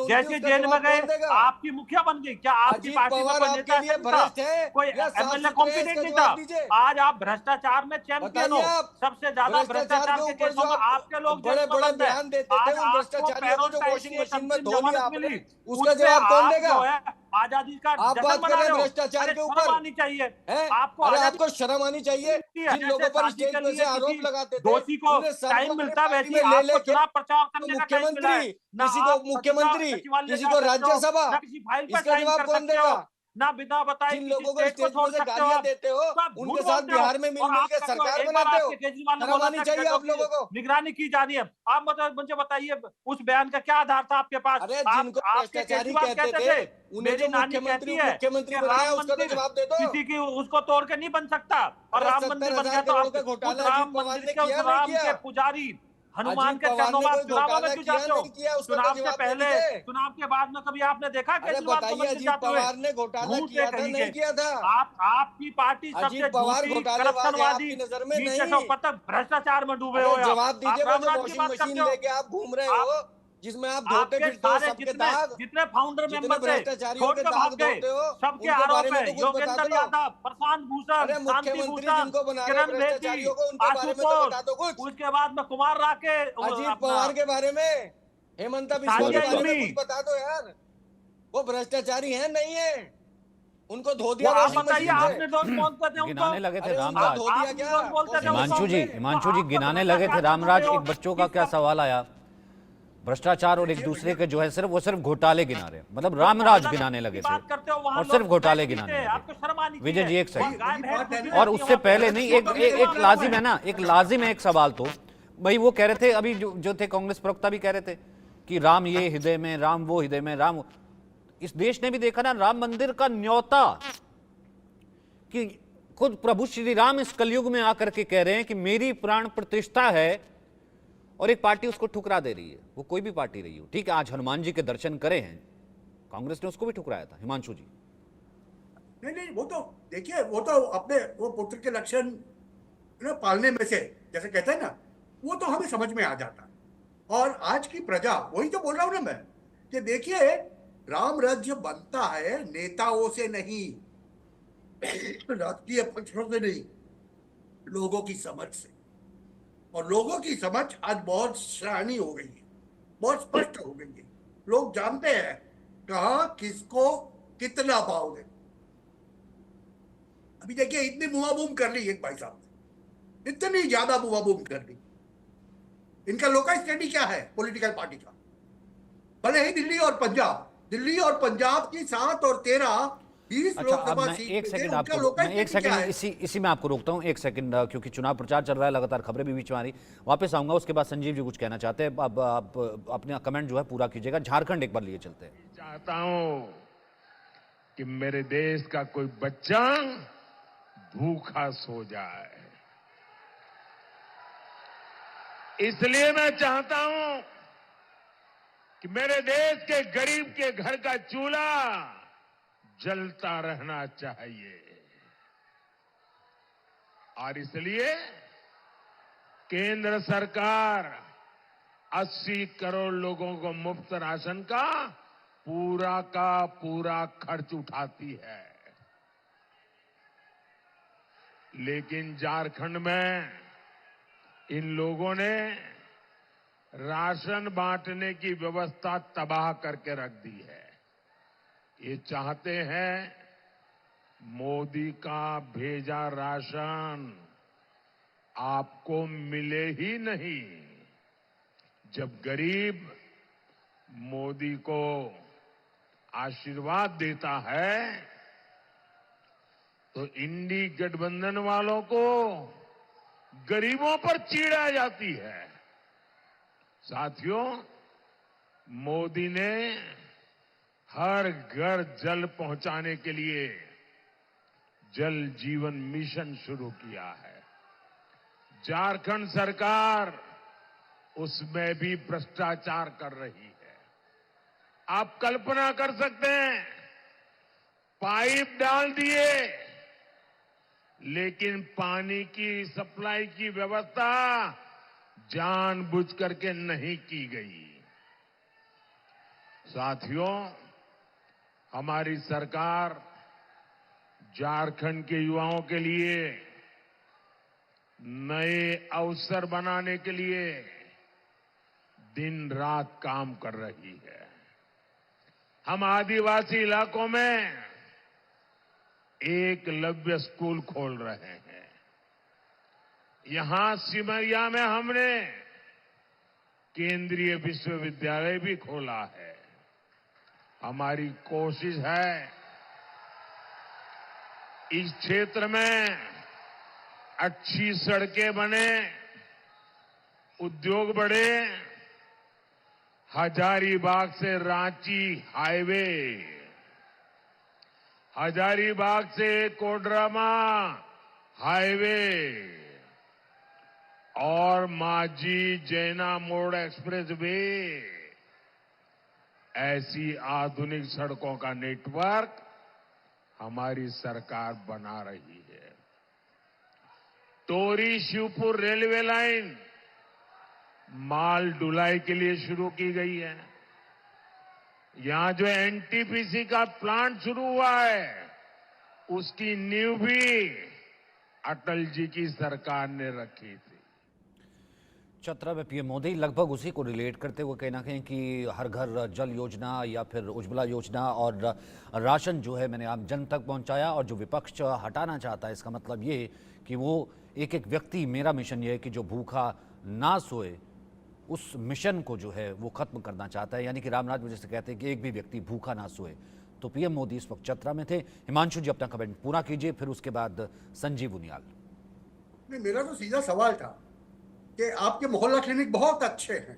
जैसे जेल में गए आपकी मुखिया बन गई। क्या आपकी पार्टी में कोई नेता था, कोई एमएलए कॉम्पिटेंट नहीं था। आज आप भ्रष्टाचार में चैंपियन हो, सबसे ज्यादा भ्रष्टाचार के केसों में आपके लोग बड़े बड़े बयान देते थे उन भ्रष्टाचारियों को जो वॉशिंग मशीन में धो लिया आपने, उसका जवाब कौन देगा। आजादी का आप बात कर रहे हैं भ्रष्टाचार के ऊपर, आनी चाहिए आपको शर्म आनी चाहिए। जिन लोगों पर स्टेज पे से आरोप लगाते थे दोषी को टाइम मिलता वैसे आपको चुनाव प्रचार करने का टाइम मिला है। किसी को मुख्यमंत्री, किसी को राज्यसभा, इसका जवाब कौन देगा। ना बिना बताए जिन लोगों को स्टेज पे से गालियां देते हो उनके साथ बिहार में मिलकर के सरकार बनाते हो, शर्म आनी चाहिए आप लोगों को। निगरानी की जा रही है। आप मुझे बताइए उस बयान का क्या आधार था आपके पास। अरे जिनको भ्रष्टाचारी कहते थे उन्हें जो मुख्यमंत्री बनाया उसका तो जवाब दे दो। किसी की उसको तोड़ के नहीं बन सकता। और राम मंदिर बन गया तो राम मंदिर के पुजारी हनुमान के चरणों में चुनाव में क्यों जाते हो। चुनाव से पहले चुनाव के बाद में कभी आपने देखा केजरीवाल को मंदिर जाते हुए। ने घोटाला किया था नहीं किया था। आपकी पार्टी सबसे झूठी करप्शनवादी भ्रष्टाचार में डूबे हो। जवाब दीजिए, वॉशिंग मशीन लेके आप घूम रहे हो जिसमें आप धोते फिरते हो सबके दाग, जितने फाउंडर मेंबर थे भ्रष्टाचारियों के दाग धोते हो, सबके आरोप है। योगेंद्र यादव, प्रशांत भूषण, शांति भूषण, किरण बेदी, आशुतोष, उसके बाद में कुमार राके, अजीत पवार के बारे में, हेमंता बिस्वा के बारे में कुछ बता दो यार। वो भ्रष्टाचारी है नहीं है, उनको धो दिया। आप बताइए आपने गिनाने लगे थे रामराज। हिमांशु जी गिनाने लगे थे रामराज। एक बच्चों का क्या सवाल आया, भ्रष्टाचार और एक दूसरे के जो है सिर्फ घोटाले गिना रहे, मतलब रामराज गिनाने लगे थे और सिर्फ घोटाले गिनाने लगे। विजय जी एक सेकंड, और उससे पहले नहीं एक लाजिम है ना, एक लाजिम है एक सवाल। तो भाई वो कह रहे थे अभी जो थे कांग्रेस प्रवक्ता भी कह रहे थे कि राम ये हृदय में, राम वो हृदय में, राम। इस देश ने भी देखा ना राम मंदिर का न्योता कि खुद प्रभु श्री राम इस कलयुग में आकर के कह रहे हैं कि मेरी प्राण प्रतिष्ठा है, और एक पार्टी उसको ठुकरा दे रही है, वो कोई भी पार्टी रही हो। ठीक है, आज हनुमान जी के दर्शन करे हैं, कांग्रेस ने उसको भी ठुकराया था। हिमांशु जी, नहीं, वो तो देखिए, वो तो अपने वो पुत्र के लक्षण पालने में से, जैसे कहते हैं ना, वो तो हमें समझ में आ जाता है। और आज की प्रजा, वही तो बोल रहा हूं ना मैं, कि देखिए राम राज्य बनता है नेताओं से नहीं, राजकीय पक्षों से नहीं, लोगों की समझ से। और लोगों की समझ आज बहुत सयानी हो गई है, बहुत स्पष्ट हो गई है। लोग जानते हैं कहां किसको कितना भाव दे। अभी देखिए इतनी बुआबूम कर ली एक भाई साहब ने, इतनी ज्यादा बुआबूम कर ली। इनका लोका स्टडी क्या है पॉलिटिकल पार्टी का? भले ही दिल्ली और पंजाब की 7 और 13 20 अच्छा, अब लोकसभा मैं सीट एक में सेकंड उनका आपको, लोका मैं एक स्टडी क्या है? सेकंड इसी में आपको रोकता हूं, एक सेकंड, क्योंकि चुनाव प्रचार चल रहा है, लगातार खबरें भी बीच में आ रही। वापस आऊंगा, उसके बाद संजीव जी कुछ कहना चाहते हैं। अब आप अपना कमेंट जो है पूरा कीजिएगा। झारखंड एक बार लिए चलते हैं। चाहता हूं कि मेरे देश का कोई बच्चा भूखा सो जाए, इसलिए मैं चाहता हूं कि मेरे देश के गरीब के घर का चूल्हा जलता रहना चाहिए। और इसलिए केंद्र सरकार 80 करोड़ लोगों को मुफ्त राशन का पूरा खर्च उठाती है। लेकिन झारखंड में इन लोगों ने राशन बांटने की व्यवस्था तबाह करके रख दी है। ये चाहते हैं मोदी का भेजा राशन आपको मिले ही नहीं। जब गरीब मोदी को आशीर्वाद देता है तो इंडी गठबंधन वालों को गरीबों पर चिढ़ आ जाती है। साथियों, मोदी ने हर घर जल पहुंचाने के लिए जल जीवन मिशन शुरू किया है। झारखंड सरकार उसमें भी भ्रष्टाचार कर रही है। आप कल्पना कर सकते हैं, पाइप डाल दिए लेकिन पानी की सप्लाई की व्यवस्था जानबूझ करके नहीं की गई। साथियों, हमारी सरकार झारखंड के युवाओं के लिए नए अवसर बनाने के लिए दिन रात काम कर रही है। हम आदिवासी इलाकों में एकलव्य स्कूल खोल रहे हैं। यहां सिमरिया में हमने केंद्रीय विश्वविद्यालय भी खोला है। हमारी कोशिश है इस क्षेत्र में अच्छी सड़कें बने, उद्योग बढ़े। हजारीबाग से रांची हाईवे, हजारीबाग से कोडरमा हाईवे और माझी जैना मोड़ एक्सप्रेस वे, ऐसी आधुनिक सड़कों का नेटवर्क हमारी सरकार बना रही है। टोरी शिवपुर रेलवे लाइन माल ढुलाई के लिए शुरू की गई है। यहां जो एनटीपीसी का प्लांट शुरू हुआ है उसकी नींव भी अटल जी की सरकार ने रखी थी। चतरा में पीएम मोदी लगभग उसी को रिलेट करते हुए कहीं ना कहीं कि हर घर जल योजना या फिर उज्ज्वला योजना और राशन जो है मैंने आम जन तक पहुंचाया, और जो विपक्ष हटाना चाहता है इसका मतलब ये कि वो एक एक व्यक्ति, मेरा मिशन ये है कि जो भूखा ना सोए उस मिशन को जो है वो खत्म करना चाहता है। यानी कि रामराज वजह से कहते हैं कि एक भी व्यक्ति भूखा ना सोए। तो पीएम मोदी इस वक्त चतरा में थे। हिमांशु जी अपना कमेंट पूरा कीजिए, फिर उसके बाद संजीव उनियाल। मेरा तो सीधा सवाल था कि आपके मोहल्ला क्लिनिक बहुत अच्छे हैं।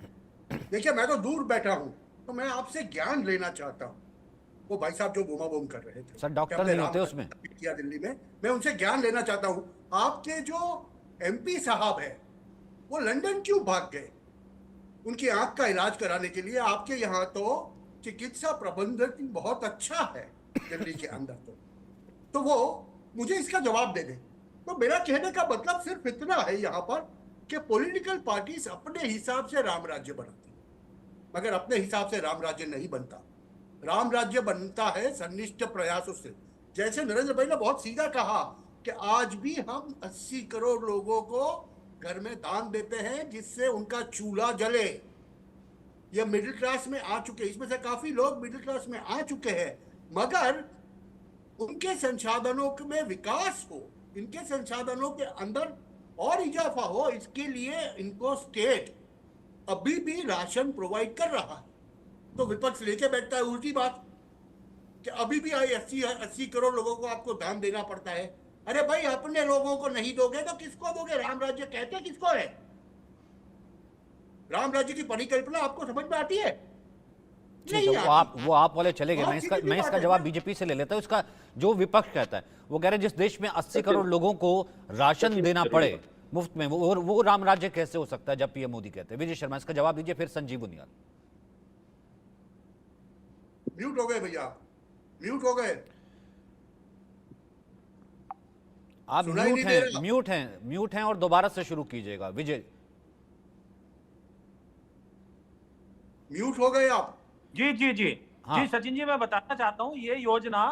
देखिए मैं तो दूर बैठा हूं तो मैं आपसे ज्ञान लेना चाहता हूं। वो भाई साहब जो बूमा बूम कर रहे थे सर, डॉक्टर कि हमने नहीं होते राम उसमें। मंदिर किया दिल्ली में, मैं उनसे ज्ञान लेना चाहता हूं। आपके जो एमपी साहब है वो लंदन क्यों भाग गए उनकी आंख का इलाज कराने के लिए? आपके यहाँ तो चिकित्सा प्रबंधन बहुत अच्छा है दिल्ली के अंदर। तो वो मुझे इसका जवाब दे दे। तो मेरा कहने का मतलब सिर्फ इतना है यहाँ पर कि पॉलिटिकल पार्टीज अपने हिसाब से राम राज्य बनाती है, मगर अपने हिसाब से राम राज्य नहीं बनता। राम राज्य बनता है सन्निष्ठ प्रयासों से। जैसे नरेंद्र भाई ने बहुत सीधा कहा कि आज भी हम 80 करोड़ लोगों को घर में दान देते हैं जिससे उनका चूल्हा जले। ये मिडिल क्लास में आ चुके, इसमें से काफी लोग मिडिल क्लास में आ चुके हैं, मगर उनके संसाधनों में विकास हो, इनके संसाधनों के अंदर और इजाफा हो, इसके लिए इनको स्टेट अभी भी राशन प्रोवाइड कर रहा है। तो विपक्ष लेके बैठता है उल्टी बात कि अभी भी 80 करोड़ लोगों को आपको दान देना पड़ता है। अरे भाई, अपने लोगों को नहीं दोगे तो किसको दोगे? राम राज्य कहते किसको है? राम राज्य की परिकल्पना आपको समझ में आती है? नहीं ठीक है, आती। वो आप वाले चले गए। बहुत मैं सीधी इसका बात है जवाब ना। बीजेपी से ले लेता हूं। इसका जो विपक्ष कहता है, वो कह रहे हैं जिस देश में 80 करोड़ लोगों को राशन देना पड़े मुफ्त में, वो राम राज्य कैसे हो सकता है जब पीएम मोदी कहते हैं? विजय शर्मा, इसका जवाब दीजिए, फिर संजीव बुनियाल। म्यूट हो गए भैया, म्यूट हो गए। आप सुनाई नहीं दे रहा। म्यूट हैं और दोबारा से शुरू कीजिएगा। विजय, म्यूट हो गए आप। जी जी जी हाँ। जी सचिन जी, मैं बताना चाहता हूँ, ये योजना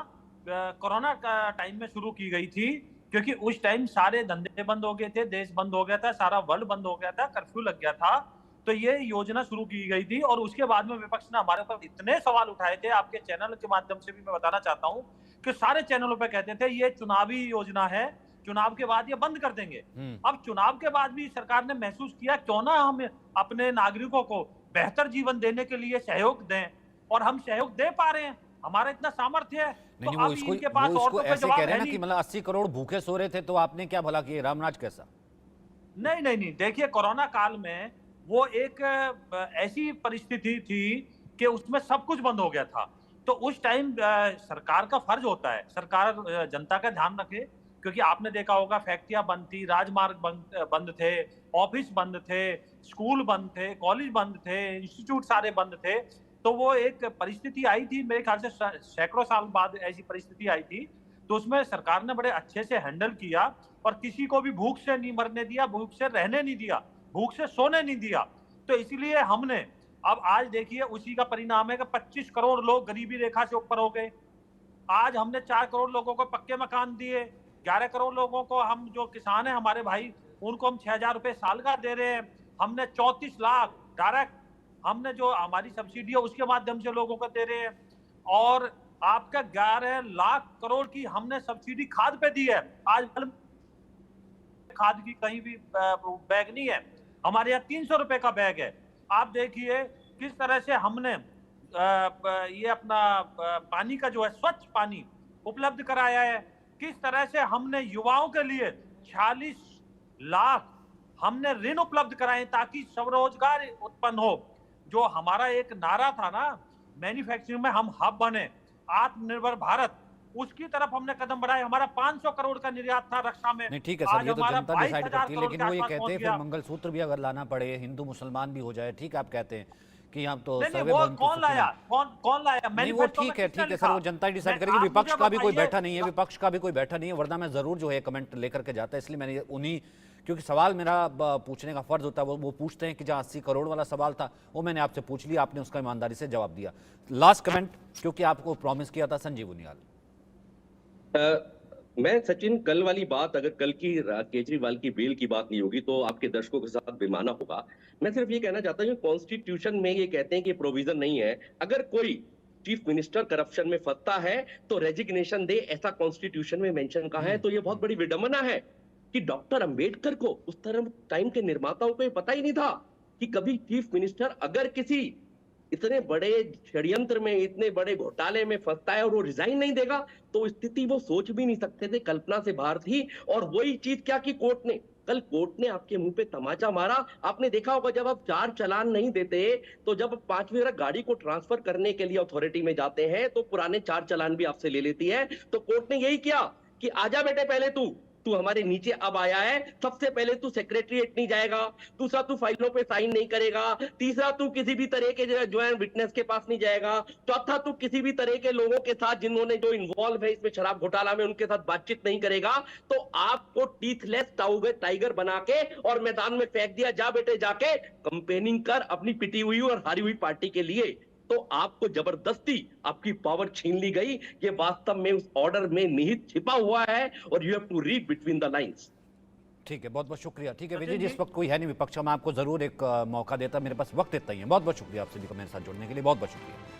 कोरोना का टाइम में शुरू की गई थी, क्योंकि उस टाइम सारे धंधे बंद हो गए थे, देश बंद हो गया था, सारा वर्ल्ड बंद हो गया था, कर्फ्यू लग गया था। तो ये योजना शुरू की गई थी और उसके बाद में विपक्ष ने हमारे ऊपर इतने सवाल उठाए थे। आपके चैनल के माध्यम से भी मैं बताना चाहता हूँ कि सारे चैनलों पे कहते थे ये चुनावी योजना है, चुनाव के बाद ये बंद कर देंगे। अब चुनाव के बाद भी सरकार ने महसूस किया क्यों ना हम अपने नागरिकों को बेहतर जीवन देने के लिए सहयोग दें, और हम सहयोग दे पा रहे हैं, हमारा इतना सामर्थ्य है। नहीं, तो वो अब इसको इनके पास और तो कोई ऐसे जवाब कह रहे है हैं ना नहीं। कि मतलब 80 करोड़ भूखे सो रहे थे, तो आपने क्या भला किया? रामराज कैसा? नहीं नहीं नहीं, देखिए, कोरोना काल में वो एक ऐसी परिस्थिति थी कि उसमें सब कुछ बंद हो गया था। तो उस टाइम सरकार का फर्ज होता है, सरकार जनता का ध्यान रखे, क्योंकि आपने देखा होगा फैक्ट्रियां बंद थी, राजमार्ग बंद थे, ऑफिस बंद थे, स्कूल बंद थे, कॉलेज बंद थे, इंस्टीट्यूट सारे बंद थे। तो वो एक परिस्थिति आई थी, मेरे ख्याल से सैकड़ों साल बाद ऐसी परिस्थिति आई थी। तो उसमें सरकार ने बड़े अच्छे से हैंडल किया और किसी को भी भूख से नहीं मरने दिया, भूख से रहने नहीं दिया, भूख से सोने नहीं दिया। तो इसीलिए हमने अब आज देखिए उसी का परिणाम है कि 25 करोड़ लोग गरीबी रेखा से ऊपर हो गए। आज हमने 4 करोड़ लोगों को पक्के मकान दिए, 11 करोड़ लोगों को, हम जो किसान हैं हमारे भाई, उनको हम 6,000 रुपए साल का दे रहे हैं। हमने 34 लाख डायरेक्ट, हमने जो हमारी सब्सिडी है उसके माध्यम से लोगों को दे रहे हैं। और आपका 11 लाख करोड़ की हमने सब्सिडी खाद पे दी है। आज खाद की कहीं भी बैग नहीं है, हमारे यहाँ 300 रुपए का बैग है। आप देखिए किस तरह से हमने ये अपना पानी का जो है स्वच्छ पानी उपलब्ध कराया है, किस तरह से हमने युवाओं के लिए 46 लाख हमने ऋण उपलब्ध कराए ताकि स्वरोजगार उत्पन्न हो। जो हमारा एक नारा था ना, मैन्युफैक्चरिंग में हम हब बने, आत्मनिर्भर भारत, उसकी तरफ हमने कदम बढ़ाए। हमारा 500 करोड़ का निर्यात था रक्षा में। नहीं, ठीक है सर, ये तो जनता डिसाइड करती है, लेकिन वो ये कहते हैं फिर मंगलसूत्र भी अगर लाना पड़े, हिंदू मुसलमान भी हो जाए, ठीक है, आप कहते हैं कि हम तो सर्वे वो कौन लाया, कौन लाया? नहीं, वो ठीक है सर, वो जनता डिसाइड करेगी। विपक्ष का भी कोई बैठा नहीं है, विपक्ष का भी कोई बैठा नहीं है, वरना मैं जरूर जो है कमेंट लेकर के जाता है। इसलिए मैंने उन्हीं, क्योंकि सवाल मेरा पूछने का फर्ज होता है, वो पूछते हैं कि जहाँ 80 करोड़ वाला सवाल था वो मैंने आपसे पूछ लिया, आपने उसका ईमानदारी से जवाब दिया। लास्ट कमेंट, क्योंकि आपको प्रॉमिस किया था, संजीव बुनियाल। मैं सचिन, कल वाली बात, अगर कल की केजरीवाल की बेल की बात नहीं होगी तो आपके दर्शकों के साथ बेमाना होगा। मैं सिर्फ ये कहना चाहता हूँ, कॉन्स्टिट्यूशन में ये कहते हैं कि प्रोविजन नहीं है, अगर कोई चीफ मिनिस्टर करप्शन में फंसता है तो रेजिग्नेशन दे, ऐसा कॉन्स्टिट्यूशन में मेंशन कहा है। तो ये बहुत बड़ी विडंबना है कि डॉक्टर अंबेडकर को, उस तरह टाइम के निर्माताओं को ये पता ही नहीं था कि कभी चीफ मिनिस्टर अगर किसी इतने बड़े षड्यंत्र में, इतने बड़े घोटाले में फंसता है और वो रिजाइन नहीं देगा, तो स्थिति वो सोच भी नहीं सकते थे, कल्पना से बाहर थी। और वही चीज क्या की कोर्ट ने कल कोर्ट ने आपके मुंह पे तमाचा मारा। आपने देखा होगा जब आप 4 चालान नहीं देते तो जब 5वीं गाड़ी को ट्रांसफर करने के लिए अथॉरिटी में जाते हैं तो पुराने 4 चालान भी आपसे ले लेती है। तो कोर्ट ने यही किया कि आजा बेटे, पहले तू हमारे नीचे अब आया है, सबसे पहले तू सेक्रेटरीट नहीं जाएगा, दूसरा तू फाइलों पे साइन नहीं करेगा, तीसरा तू किसी भी तरह के जो है विटनेस के पास नहीं जाएगा, चौथा तू किसी भी तरह के लोगों के साथ जिन्होंने जो इन्वॉल्व है इसमें शराब घोटाला में उनके साथ बातचीत नहीं करेगा। तो आपको टीथलेस टाइगर बना के और मैदान में फेंक दिया, जा बेटे जाके कंपेनिंग कर अपनी पिटी हुई और हारी हुई पार्टी के लिए। तो आपको जबरदस्ती आपकी पावर छीन ली गई। ये वास्तव में उस ऑर्डर में निहित छिपा हुआ है और you have to read between the lines. ठीक है, बहुत बहुत शुक्रिया। ठीक है विजय जी, इस वक्त कोई है नहीं विपक्ष, मैं आपको जरूर एक मौका देता, मेरे पास वक्त इतना ही है। बहुत बहुत शुक्रिया आप सभी को मेरे साथ जुड़ने के लिए, बहुत बहुत शुक्रिया।